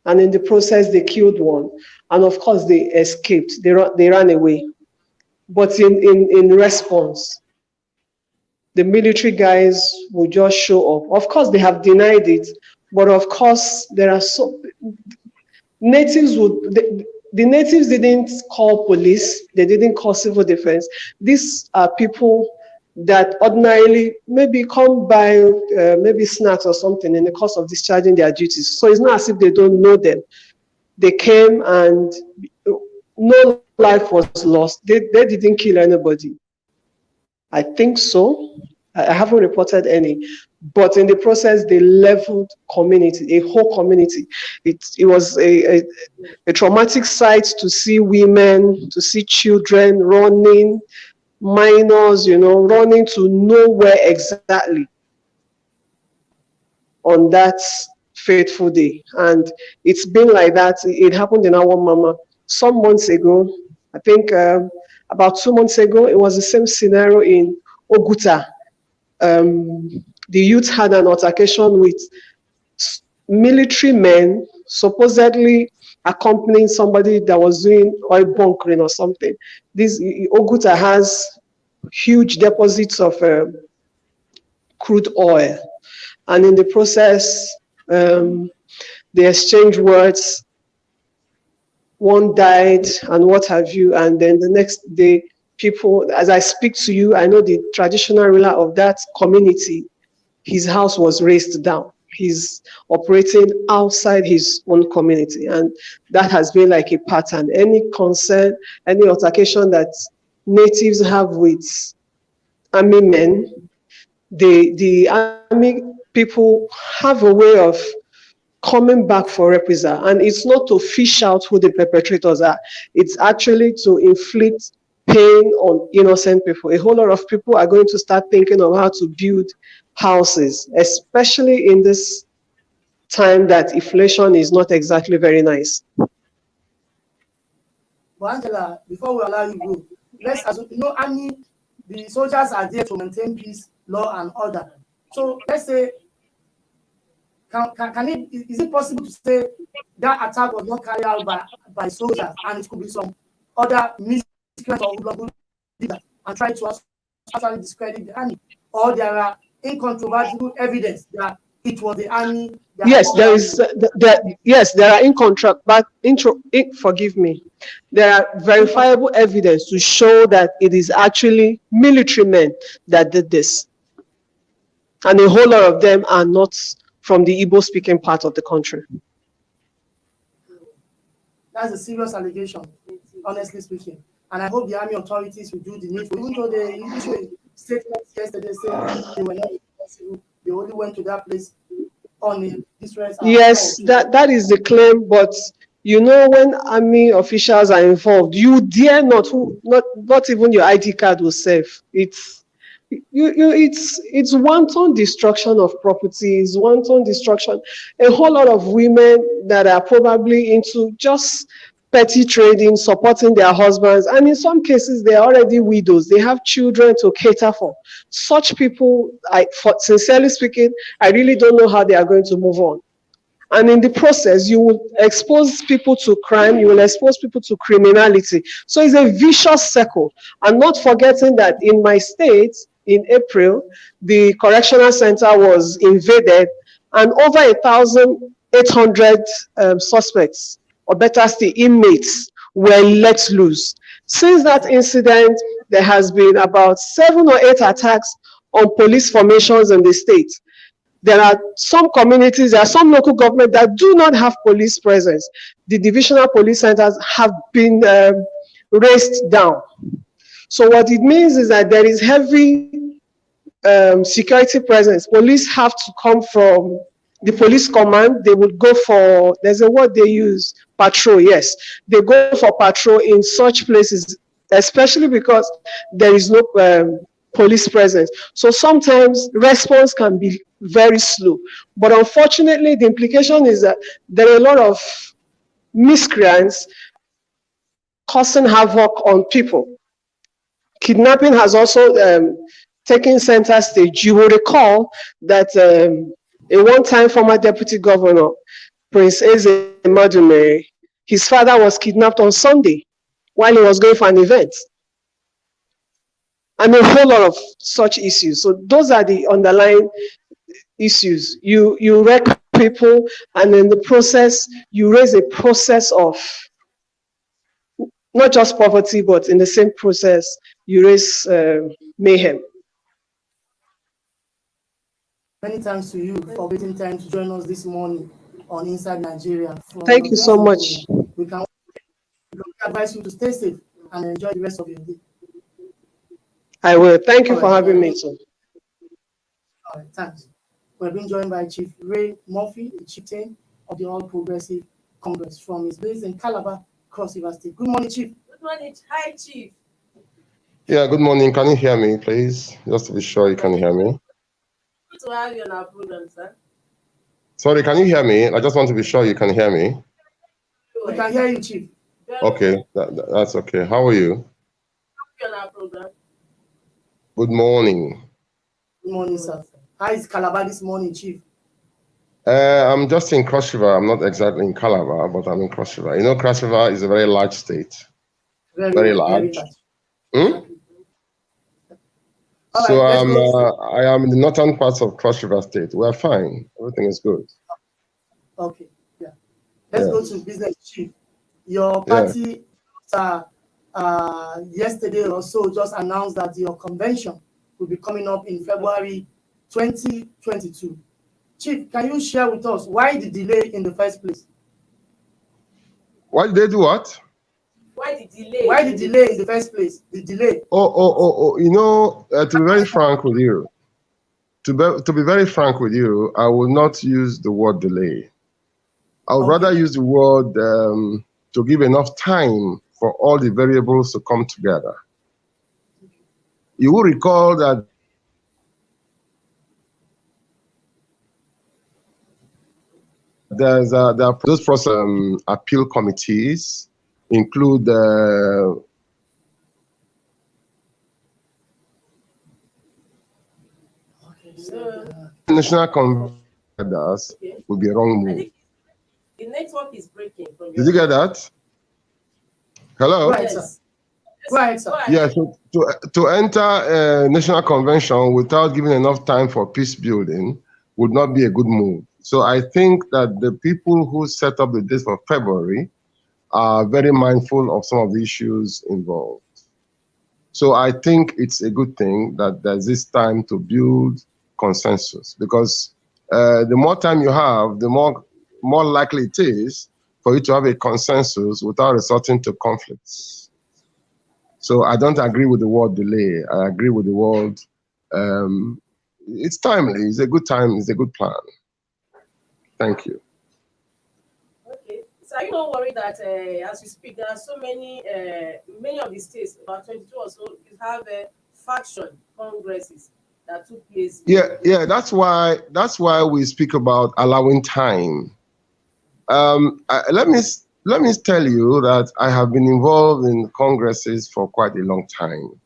[SPEAKER 7] in the process they killed one, and of course they escaped. They ran away, but in response, the military guys would just show up. Of course, they have denied it, but of course there are the natives didn't call police, they didn't call civil defense. These are people that ordinarily maybe come by maybe snacks or something in the course of discharging their duties. So it's not as if they don't know them. They came and no life was lost. They didn't kill anybody. I think so. I haven't reported any. But in the process, they leveled community, a whole community. It was a traumatic sight to see women, to see children running, minors, running to nowhere exactly on that fateful day. And it's been like that. It happened in Awamama some months ago. I think about 2 months ago, it was the same scenario in Oguta. The youth had an altercation with military men, supposedly accompanying somebody that was doing oil bunkering or something. This Oguta has huge deposits of crude oil, and in the process, they exchanged words. One died, and what have you, and then the next day, people, as I speak to you, I know the traditional ruler of that community, his house was razed down. he's operating outside his own community. And that has been like a pattern. Any concern, any altercation that natives have with army men, the army people have a way of coming back for reprisal. And it's not to fish out who the perpetrators are. It's actually to inflict pain on innocent people. A whole lot of people are going to start thinking of how to build houses, especially in this time that inflation is not exactly very nice.
[SPEAKER 3] But Angela, before we allow you go, let's assume, army, the soldiers are there to maintain peace, law, and order. So let's say, is it possible to say that attack was not carried out by soldiers, and it could be some other miscreant or hoodlum and try to actually discredit the army? Or there are incontrovertible evidence that it was the army?
[SPEAKER 7] Yes, there is. Yes, there are forgive me. There are verifiable evidence to show that it is actually military men that did this, and a whole lot of them are not from the Igbo-speaking part of the country.
[SPEAKER 3] That's a serious allegation, honestly speaking. And I hope the army authorities will do the needful. Even though they issued a statement yesterday saying they were not responsible, they only went to that place on this rest.
[SPEAKER 7] Yes, that is the claim, but when army officials are involved, you dare not even your ID card will serve. It's wanton destruction of properties, wanton destruction. A whole lot of women that are probably into just petty trading, supporting their husbands, and in some cases they are already widows. They have children to cater for. Such people, sincerely speaking, I really don't know how they are going to move on. And in the process, you will expose people to crime, you will expose people to criminality. So it's a vicious circle. And not forgetting that in my state, in April, the correctional center was invaded and over 1,800 suspects, or better still, inmates, were let loose. Since that incident, there has been about 7 or 8 attacks on police formations in the state. There are some communities, there are some local governments that do not have police presence. The divisional police centers have been raised down. So what it means is that there is heavy security presence. Police have to come from the police command. They would go for, there's a word they use, patrol, yes. They go for patrol in such places, especially because there is no police presence. So sometimes response can be very slow. But unfortunately, the implication is that there are a lot of miscreants causing havoc on people. Kidnapping has also taken center stage. You will recall that a one-time former deputy governor, Prince Eze Madumere, his father was kidnapped on Sunday while he was going for an event. And a whole lot of such issues. So those are the underlying issues. You wreck people, and in the process, you raise a process of not just poverty, but in the same process, you raise mayhem.
[SPEAKER 3] Many thanks to you for waiting time to join us this morning on Inside Nigeria.
[SPEAKER 7] Thank you so much.
[SPEAKER 3] We can advise you to stay safe and enjoy the rest of your day.
[SPEAKER 7] I will. Thank you for having me, sir.
[SPEAKER 3] All right, thanks. We're being joined by Chief Ray Murphy, the chieftain of the All Progressive Congress from his base in Calabar, Cross River State. Good morning, Chief.
[SPEAKER 2] Good morning. Hi, Chief.
[SPEAKER 8] Yeah, good morning. Can you hear me, please? Just to be sure you can hear me.
[SPEAKER 2] Good to have you on our program, sir.
[SPEAKER 8] Sorry, can you hear me? I just want to be sure you can hear me.
[SPEAKER 3] We can hear you, Chief.
[SPEAKER 8] Okay, that's okay. How are you?
[SPEAKER 2] On our program.
[SPEAKER 8] Good morning.
[SPEAKER 3] Good morning, sir. How is Calabar this morning, Chief?
[SPEAKER 8] I'm just in Cross River. I'm not exactly in Calabar, but I'm in Cross River. You know, Cross River is a very large state. Very large. So I am in the northern parts of Cross River State. We're fine. Everything is good.
[SPEAKER 3] Okay, yeah. Let's go to business, Chief. Your party yesterday or so just announced that your convention will be coming up in February 2022. Chief, can you share with us why the delay in the first place?
[SPEAKER 8] Why did they do what?
[SPEAKER 2] Why the delay?
[SPEAKER 3] Why the delay in the first place? The delay.
[SPEAKER 8] You know, to be very frank with you, to be very frank with you, I will not use the word delay. I would rather use the word to give enough time for all the variables to come together. You will recall that there are those process appeal committees include national conveners would be a wrong move.
[SPEAKER 2] The network is breaking.
[SPEAKER 8] Did you get that? Hello?
[SPEAKER 3] Right, sir. Right, sir.
[SPEAKER 8] Yeah, so to enter a national convention without giving enough time for peace building would not be a good move. So I think that the people who set up the date for February are very mindful of some of the issues involved. So I think it's a good thing that there's this time to build consensus, because the more time you have, the more likely it is for you to have a consensus without resorting to conflicts. So I don't agree with the word delay. I agree with the word, it's timely, it's a good time, it's a good plan. Thank you.
[SPEAKER 2] Okay, so are you not worried that as we speak, there are so many of the states, about 22 or so, you have faction congresses that took place?
[SPEAKER 8] Yeah, that's why we speak about allowing time. Let me tell you that I have been involved in congresses for quite a long time,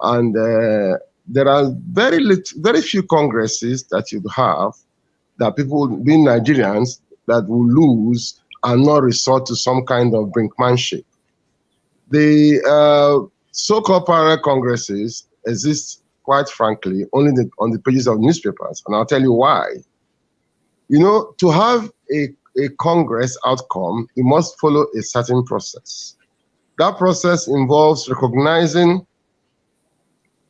[SPEAKER 8] and there are very few congresses that you have that people, being Nigerians, that will lose and not resort to some kind of brinkmanship. The so-called parallel congresses exist, quite frankly, only on the pages of newspapers, and I'll tell you why. You know, to have a Congress outcome, you must follow a certain process. That process involves recognizing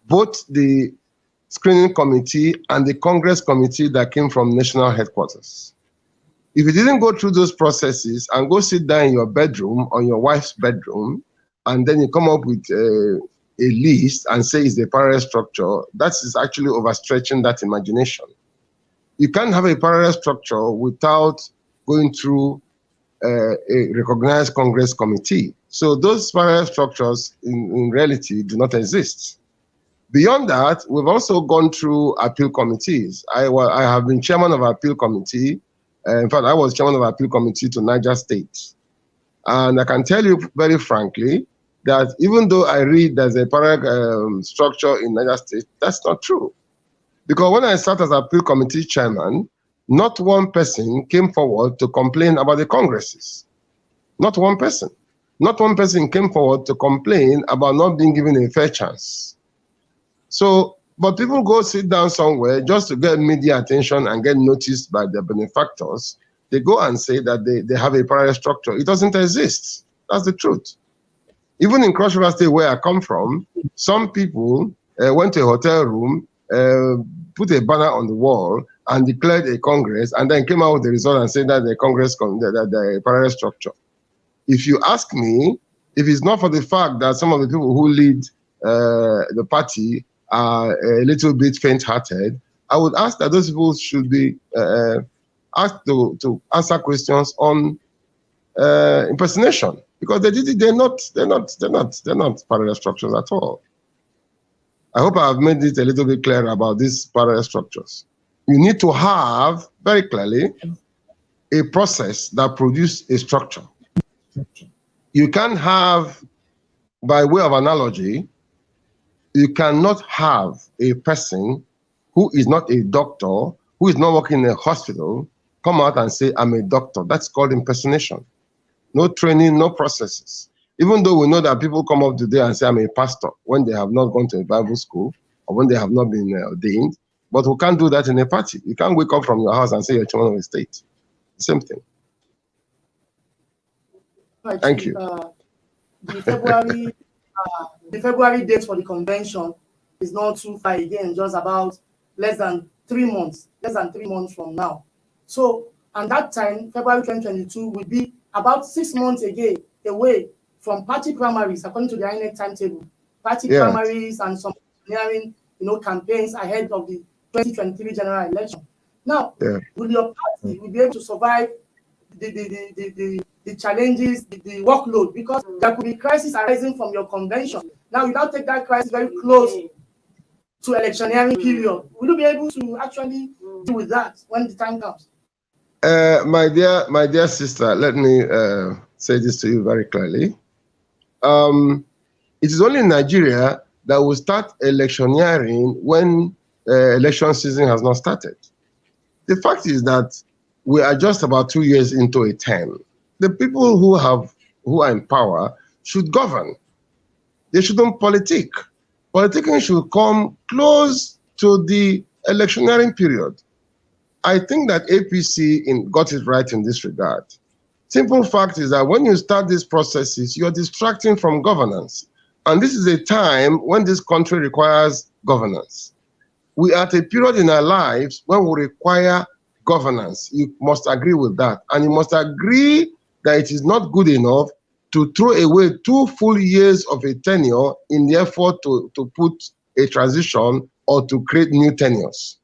[SPEAKER 8] both the screening committee and the Congress committee that came from national headquarters. If you didn't go through those processes and go sit down in your bedroom, or your wife's bedroom, and then you come up with a list and say it's a parallel structure, that is actually overstretching that imagination. You can't have a parallel structure without going through a recognized Congress committee. So those parallel structures in reality do not exist. Beyond that, we've also gone through appeal committees. I have been chairman of appeal committee. In fact, I was chairman of appeal committee to Niger State. And I can tell you very frankly that even though I read there's a parallel structure in Niger State, that's not true. Because when I sat as appeal committee chairman, not one person came forward to complain about the congresses. Not one person. Not one person came forward to complain about not being given a fair chance. So, but people go sit down somewhere just to get media attention and get noticed by their benefactors. They go and say that they have a parallel structure. It doesn't exist. That's the truth. Even in Cross River State, where I come from, some people went to a hotel room, put a banner on the wall, and declared a Congress, and then came out with the result and said that the Congress, the parallel structure. If you ask me, if it's not for the fact that some of the people who lead the party are a little bit faint-hearted, I would ask that those people should be asked to answer questions on impersonation, because they're not parallel structures at all. I hope I have made it a little bit clear about these parallel structures. You need to have very clearly a process that produces a structure. You can have, by way of analogy, you cannot have a person who is not a doctor, who is not working in a hospital, come out and say, I'm a doctor. That's called impersonation. No training, no processes. Even though we know that people come up today and say, I'm a pastor, when they have not gone to a Bible school, or when they have not been ordained, but we can't do that in a party. You can't wake up from your house and say you're chairman of the state. Same thing.
[SPEAKER 3] Right,
[SPEAKER 8] thank you.
[SPEAKER 3] The February date for the convention is not too far again, just about less than 3 months, less than 3 months from now. So, and that time, February 2022, will be about 6 months away from party primaries, according to the INEC timetable. Party primaries and some nearing, campaigns ahead of the 2023 general election. Now, will your party be able to survive the challenges, the workload? Because there could be crisis arising from your convention. Now, you now take that crisis very close to electioneering period. Will you be able to actually deal with that when the time comes?
[SPEAKER 8] My dear sister, let me say this to you very clearly. It is only in Nigeria that will start electioneering when election season has not started. The fact is that we are just about 2 years into a term. The people who are in power should govern. They shouldn't politic. Politicking should come close to the electioneering period. I think that APC got it right in this regard. Simple fact is that when you start these processes, you're distracting from governance. And this is a time when this country requires governance. We are at a period in our lives when we require governance. You must agree with that. And you must agree that it is not good enough to throw away 2 full years of a tenure in the effort to put a transition or to create new tenures.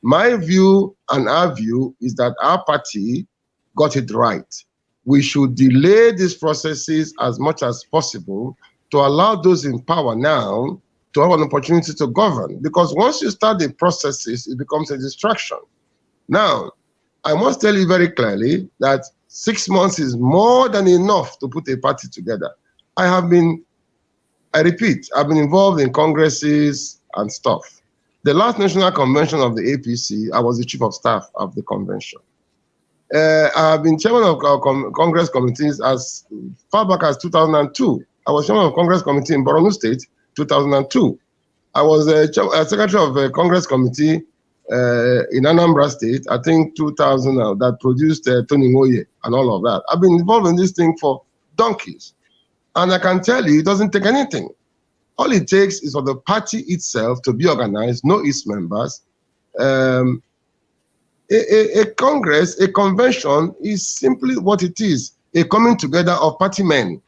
[SPEAKER 8] My view and our view is that our party got it right. We should delay these processes as much as possible to allow those in power now to have an opportunity to govern. Because once you start the processes, it becomes a distraction. Now, I must tell you very clearly that 6 months is more than enough to put a party together. I repeat, I've been involved in congresses and stuff. The last national convention of the APC, I was the chief of staff of the convention. I have been chairman of Congress committees as far back as 2002. I was chairman of Congress committee in Borno State, 2002. I was a secretary of a Congress committee in Anambra State, I think 2000, that produced Tony Moye and all of that. I've been involved in this thing for donkeys. And I can tell you, it doesn't take anything. All it takes is for the party itself to be organized, know its members. A congress, a convention is simply what it is, a coming together of party men.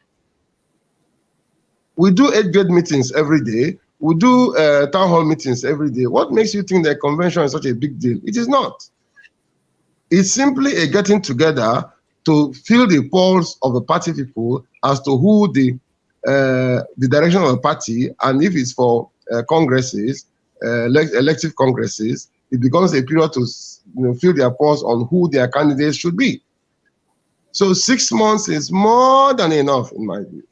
[SPEAKER 8] We do 8-grade meetings every day. We do town hall meetings every day. What makes you think that a convention is such a big deal? It is not. It's simply a getting together to feel the pulse of the party people as to who the direction of the party, and if it's for congresses, elective congresses, it becomes a period to feel their pulse on who their candidates should be. So 6 months is more than enough, in my view.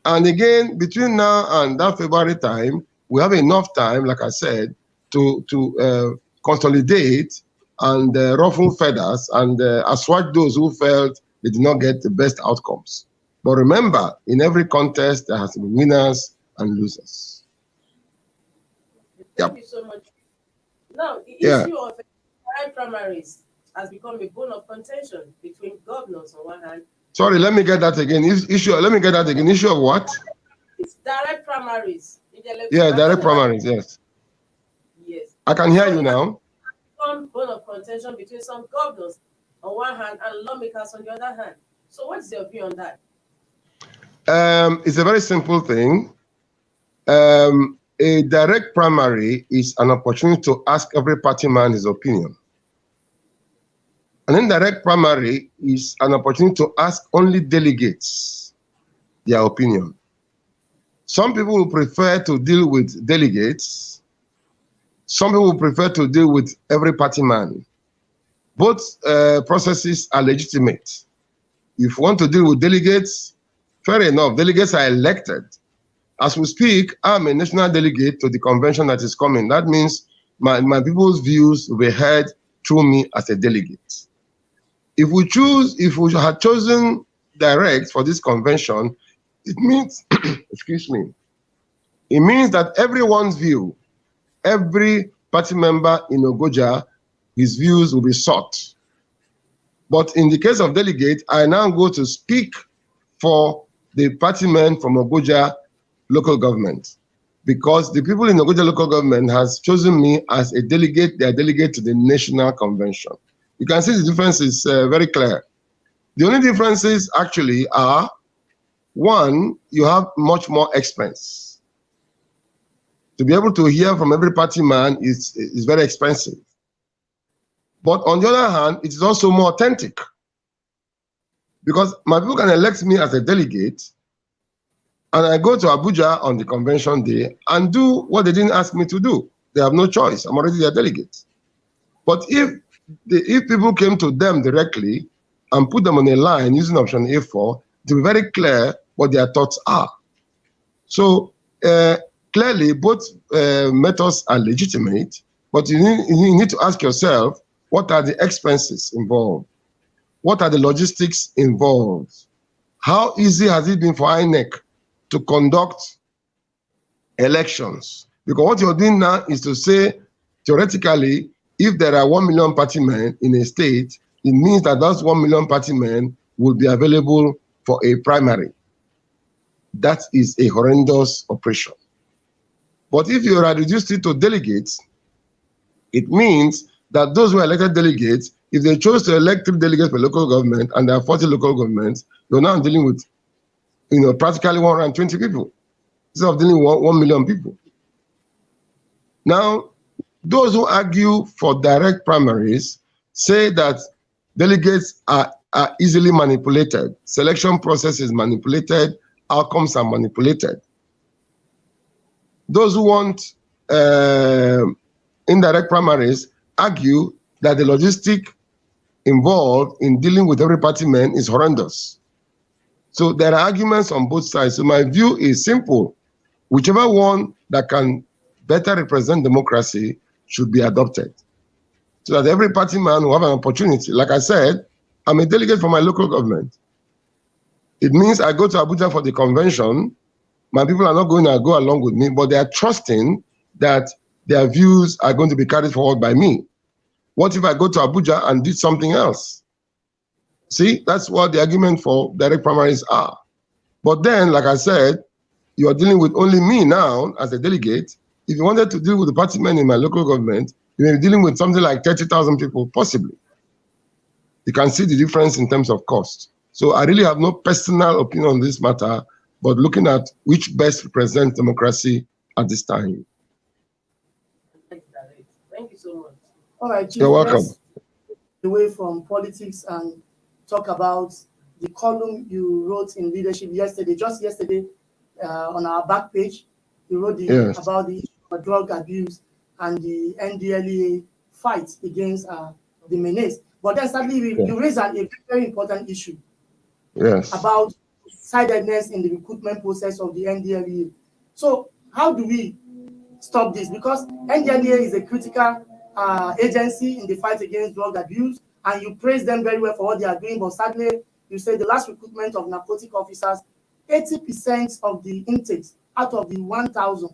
[SPEAKER 8] And again, between now and that February time, we have enough time, like I said, to consolidate and ruffle feathers and assuage those who felt they did not get the best outcomes. But remember, in every contest, there has been winners and losers.
[SPEAKER 2] Thank you so much. Now, the issue of primaries has become a bone of contention between governors on one hand.
[SPEAKER 8] Sorry, let me get that again. Let me get that again. Issue of what?
[SPEAKER 2] It's direct primaries.
[SPEAKER 8] Yeah, direct primaries, yes.
[SPEAKER 2] Yes.
[SPEAKER 8] I can hear you now.
[SPEAKER 2] One bone of contention between some governors on one hand and lawmakers on the other hand. So what's your view on that?
[SPEAKER 8] It's a very simple thing. A direct primary is an opportunity to ask every party man his opinion. An indirect primary is an opportunity to ask only delegates their opinion. Some people will prefer to deal with delegates. Some people will prefer to deal with every party man. Both processes are legitimate. If you want to deal with delegates, fair enough, delegates are elected. As we speak, I'm a national delegate to the convention that is coming. That means my people's views will be heard through me as a delegate. If we had chosen direct for this convention, it means, excuse me, it means that everyone's view, every party member in Ogoja, his views will be sought. But in the case of delegate, I now go to speak for the party men from Ogoja local government. because the people in Ogoja local government has chosen me as a delegate. They are delegate to the national convention. You can see the difference is very clear. The only differences actually are, one, you have much more expense. To be able to hear from every party man is very expensive. But on the other hand, it is also more authentic. Because my people can elect me as a delegate, and I go to Abuja on the convention day and do what they didn't ask me to do. They have no choice. I'm already their delegate. But if people came to them directly and put them on a line using option A4, to be very clear what their thoughts are. So clearly, both methods are legitimate, but you need to ask yourself, what are the expenses involved? What are the logistics involved? How easy has it been for INEC to conduct elections? Because what you're doing now is to say, theoretically, if there are 1 million party men in a state, it means that those 1 million party men will be available for a primary. That is a horrendous operation. But if you are reduced it to delegates, it means that those who are elected delegates, if they chose to elect 3 delegates per local government and there are 40 local governments, you're now dealing with, practically 120 people instead of dealing with 1 million people. Now, those who argue for direct primaries say that delegates are easily manipulated. Selection process is manipulated. Outcomes are manipulated. Those who want indirect primaries argue that the logistic involved in dealing with every party man is horrendous. So there are arguments on both sides. So my view is simple. Whichever one that can better represent democracy should be adopted, so that every party man will have an opportunity. Like I said, I'm a delegate for my local government. It means I go to Abuja for the convention. My people are not going to go along with me, but they are trusting that their views are going to be carried forward by me. What if I go to Abuja and did something else? See, that's what the argument for direct primaries are. But then, like I said, you are dealing with only me now as a delegate. If you wanted to deal with the party men in my local government, you may be dealing with something like 30,000 people, possibly. You can see the difference in terms of cost. So I really have no personal opinion on this matter, but looking at which best represents democracy at this time.
[SPEAKER 2] Thank you so much.
[SPEAKER 3] All right, Chief,
[SPEAKER 8] you're welcome.
[SPEAKER 3] Away from politics and talk about the column you wrote in Leadership yesterday, just yesterday, on our back page. You wrote about the drug abuse and the NDLEA fight against the menace. But then sadly, you raised a very important issue about sidedness in the recruitment process of the NDLEA. So how do we stop this? Because NDLEA is a critical agency in the fight against drug abuse, and you praise them very well for what they are doing. But sadly, you say the last recruitment of narcotic officers, 80% of the intakes out of the 1,000,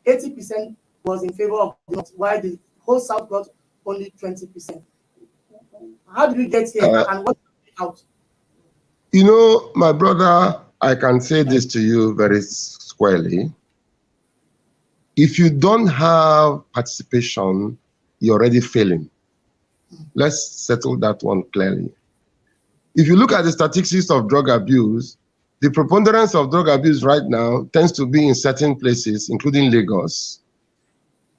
[SPEAKER 3] 80% was in favor of the North, while the whole South got only 20%. How did we get here, and what out?
[SPEAKER 8] My brother, I can say this to you very squarely. If you don't have participation, you're already failing. Let's settle that one clearly. If you look at the statistics of drug abuse, the preponderance of drug abuse right now tends to be in certain places, including Lagos,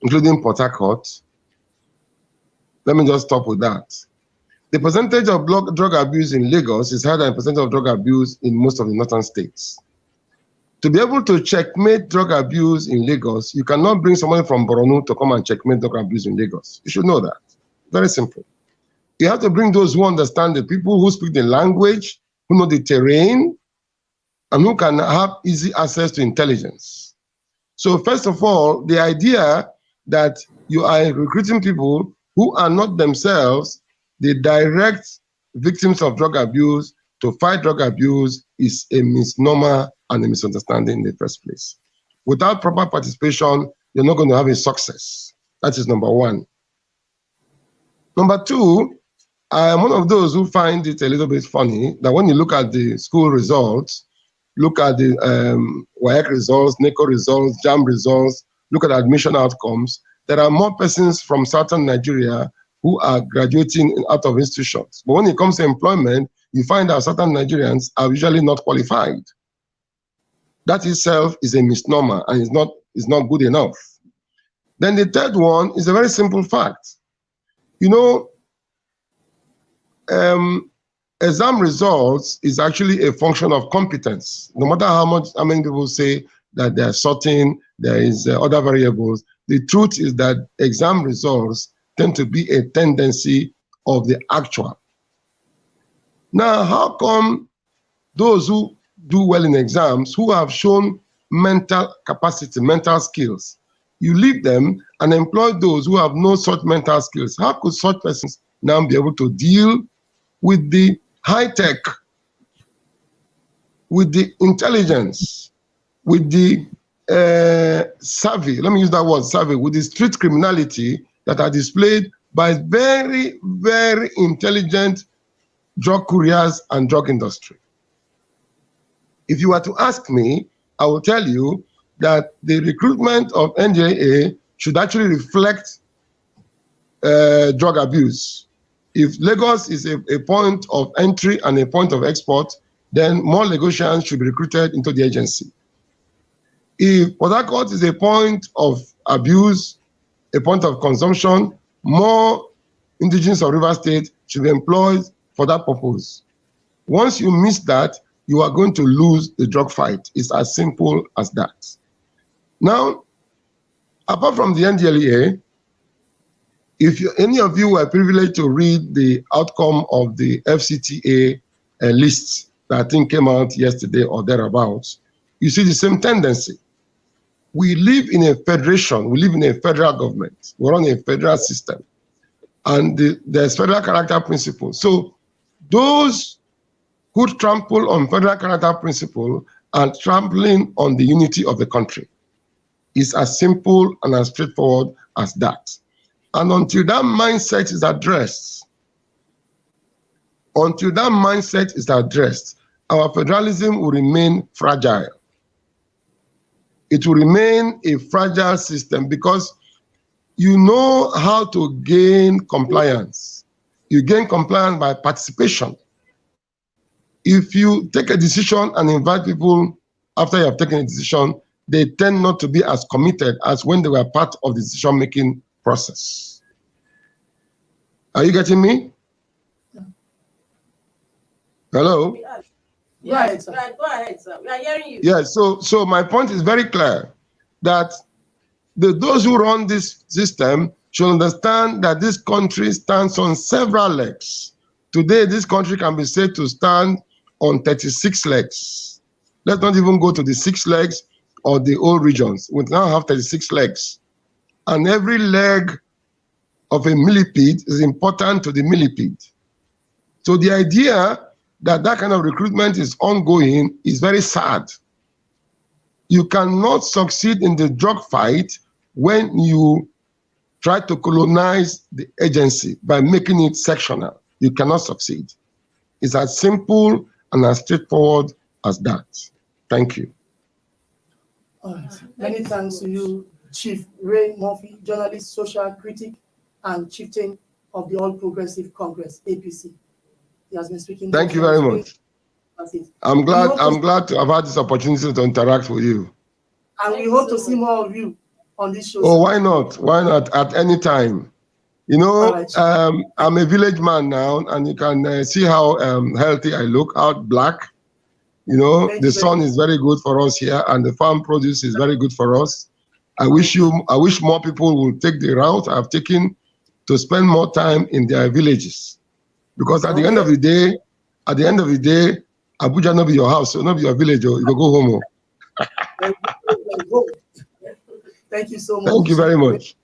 [SPEAKER 8] including Port Harcourt. Let me just stop with that. The percentage of drug abuse in Lagos is higher than the percentage of drug abuse in most of the northern states. To be able to checkmate drug abuse in Lagos, you cannot bring someone from Borno to come and checkmate drug abuse in Lagos. You should know that. Very simple. You have to bring those who understand the people, who speak the language, who know the terrain, and who can have easy access to intelligence. So first of all, the idea that you are recruiting people who are not themselves the direct victims of drug abuse to fight drug abuse is a misnomer and a misunderstanding in the first place. Without proper participation, you're not going to have a success. That is number one. Number two, I am one of those who find it a little bit funny that when you look at the school results, look at the WAEC results, NECO results, JAM results, look at admission outcomes, there are more persons from southern Nigeria who are graduating out of institutions. But when it comes to employment, you find that certain Nigerians are usually not qualified. That itself is a misnomer and is not good enough. Then the third one is a very simple fact. You know, exam results is actually a function of competence. No matter how many people say that they are sorting, there is other variables. The truth is that exam results tend to be a tendency of the actual. Now, how come those who do well in exams, who have shown mental capacity, mental skills, you leave them and employ those who have no such mental skills? How could such persons now be able to deal with the high tech, with the intelligence, with the savvy, let me use that word, savvy, with the street criminality that are displayed by very, very intelligent drug couriers and drug industry? If you were to ask me, I will tell you that the recruitment of NDAA should actually reflect drug abuse. If Lagos is a point of entry and a point of export, then more Lagosians should be recruited into the agency. If Port Harcourt is a point of abuse, a point of consumption, more indigenous of River State should be employed for that purpose. Once you miss that, you are going to lose the drug fight. It's as simple as that. Now, apart from the NDLEA, if any of you were privileged to read the outcome of the FCTA list that I think came out yesterday or thereabouts, you see the same tendency. We live in a federation, we live in a federal government, we're on a federal system, and there's federal character principle. So those who trample on federal character principle are trampling on the unity of the country. It's as simple and as straightforward as that. And until that mindset is addressed, our federalism will remain fragile. It will remain a fragile system because you know how to gain compliance. You gain compliance by participation. If you take a decision and invite people after you have taken a decision, they tend not to be as committed as when they were part of the decision-making process. Are you getting me?
[SPEAKER 3] Yeah.
[SPEAKER 8] Hello?
[SPEAKER 2] Yes, right, go ahead, sir. We are hearing you.
[SPEAKER 8] Yes, so my point is very clear that those who run this system should understand that this country stands on several legs. Today, this country can be said to stand on 36 legs. Let's not even go to the 6 legs or the old regions. We now have 36 legs. And every leg of a millipede is important to the millipede. So the idea that that kind of recruitment is ongoing is very sad. You cannot succeed in the drug fight when you try to colonize the agency by making it sectional. You cannot succeed. It's as simple and as straightforward as that. Thank you.
[SPEAKER 3] All right. Many thanks to you, Chief Ray Murphy, journalist, social critic, and chieftain of the All Progressive Congress, APC. He has been speaking.
[SPEAKER 8] Thank you very much.
[SPEAKER 3] That's it.
[SPEAKER 8] I'm glad to have had this opportunity to interact with you.
[SPEAKER 3] And we hope to see more of you on this show.
[SPEAKER 8] Oh, why not? Why not? At any time. You know,
[SPEAKER 3] right.
[SPEAKER 8] I'm a village man now, and you can see how healthy I look, out black. You know, the sun is very good for us here, and the farm produce is very good for us. I wish more people will take the route I've taken to spend more time in their villages, because at the end of the day, Abuja not be your house, so not be your village, or you go home.
[SPEAKER 3] Thank you so much.
[SPEAKER 8] Thank you very much.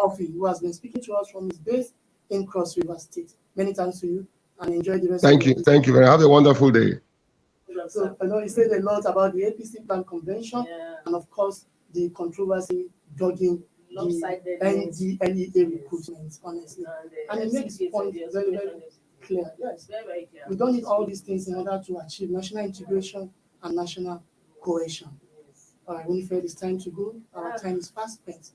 [SPEAKER 3] Murphy, who has been speaking to us from his base in Cross River State. Many thanks to you, and enjoy the rest
[SPEAKER 8] Thank
[SPEAKER 3] of
[SPEAKER 8] you. Thank you very much. Have a wonderful day.
[SPEAKER 3] So I know you said a lot about the APC Plan Convention, and of course the controversy dogging the NDLEA recruitment, honestly. And it makes the point very, very clear. Yes, we don't need all these things in order to achieve national integration and national cohesion. All right, Winifred, it's time to go. Our time is fast spent.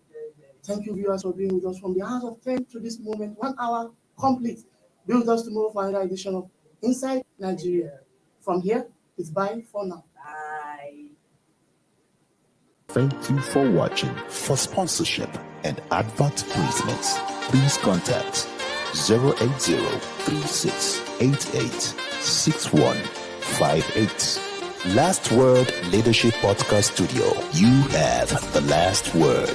[SPEAKER 3] Thank you, viewers, for being with us from the hours of 10 to this moment. 1 hour complete. Be with us tomorrow for another edition of Inside Nigeria. From here, it's bye for now.
[SPEAKER 2] Bye.
[SPEAKER 5] Thank you for watching. For sponsorship and advert placements, please contact 080-3688-6158. Last Word Leadership Podcast Studio. You have the last word.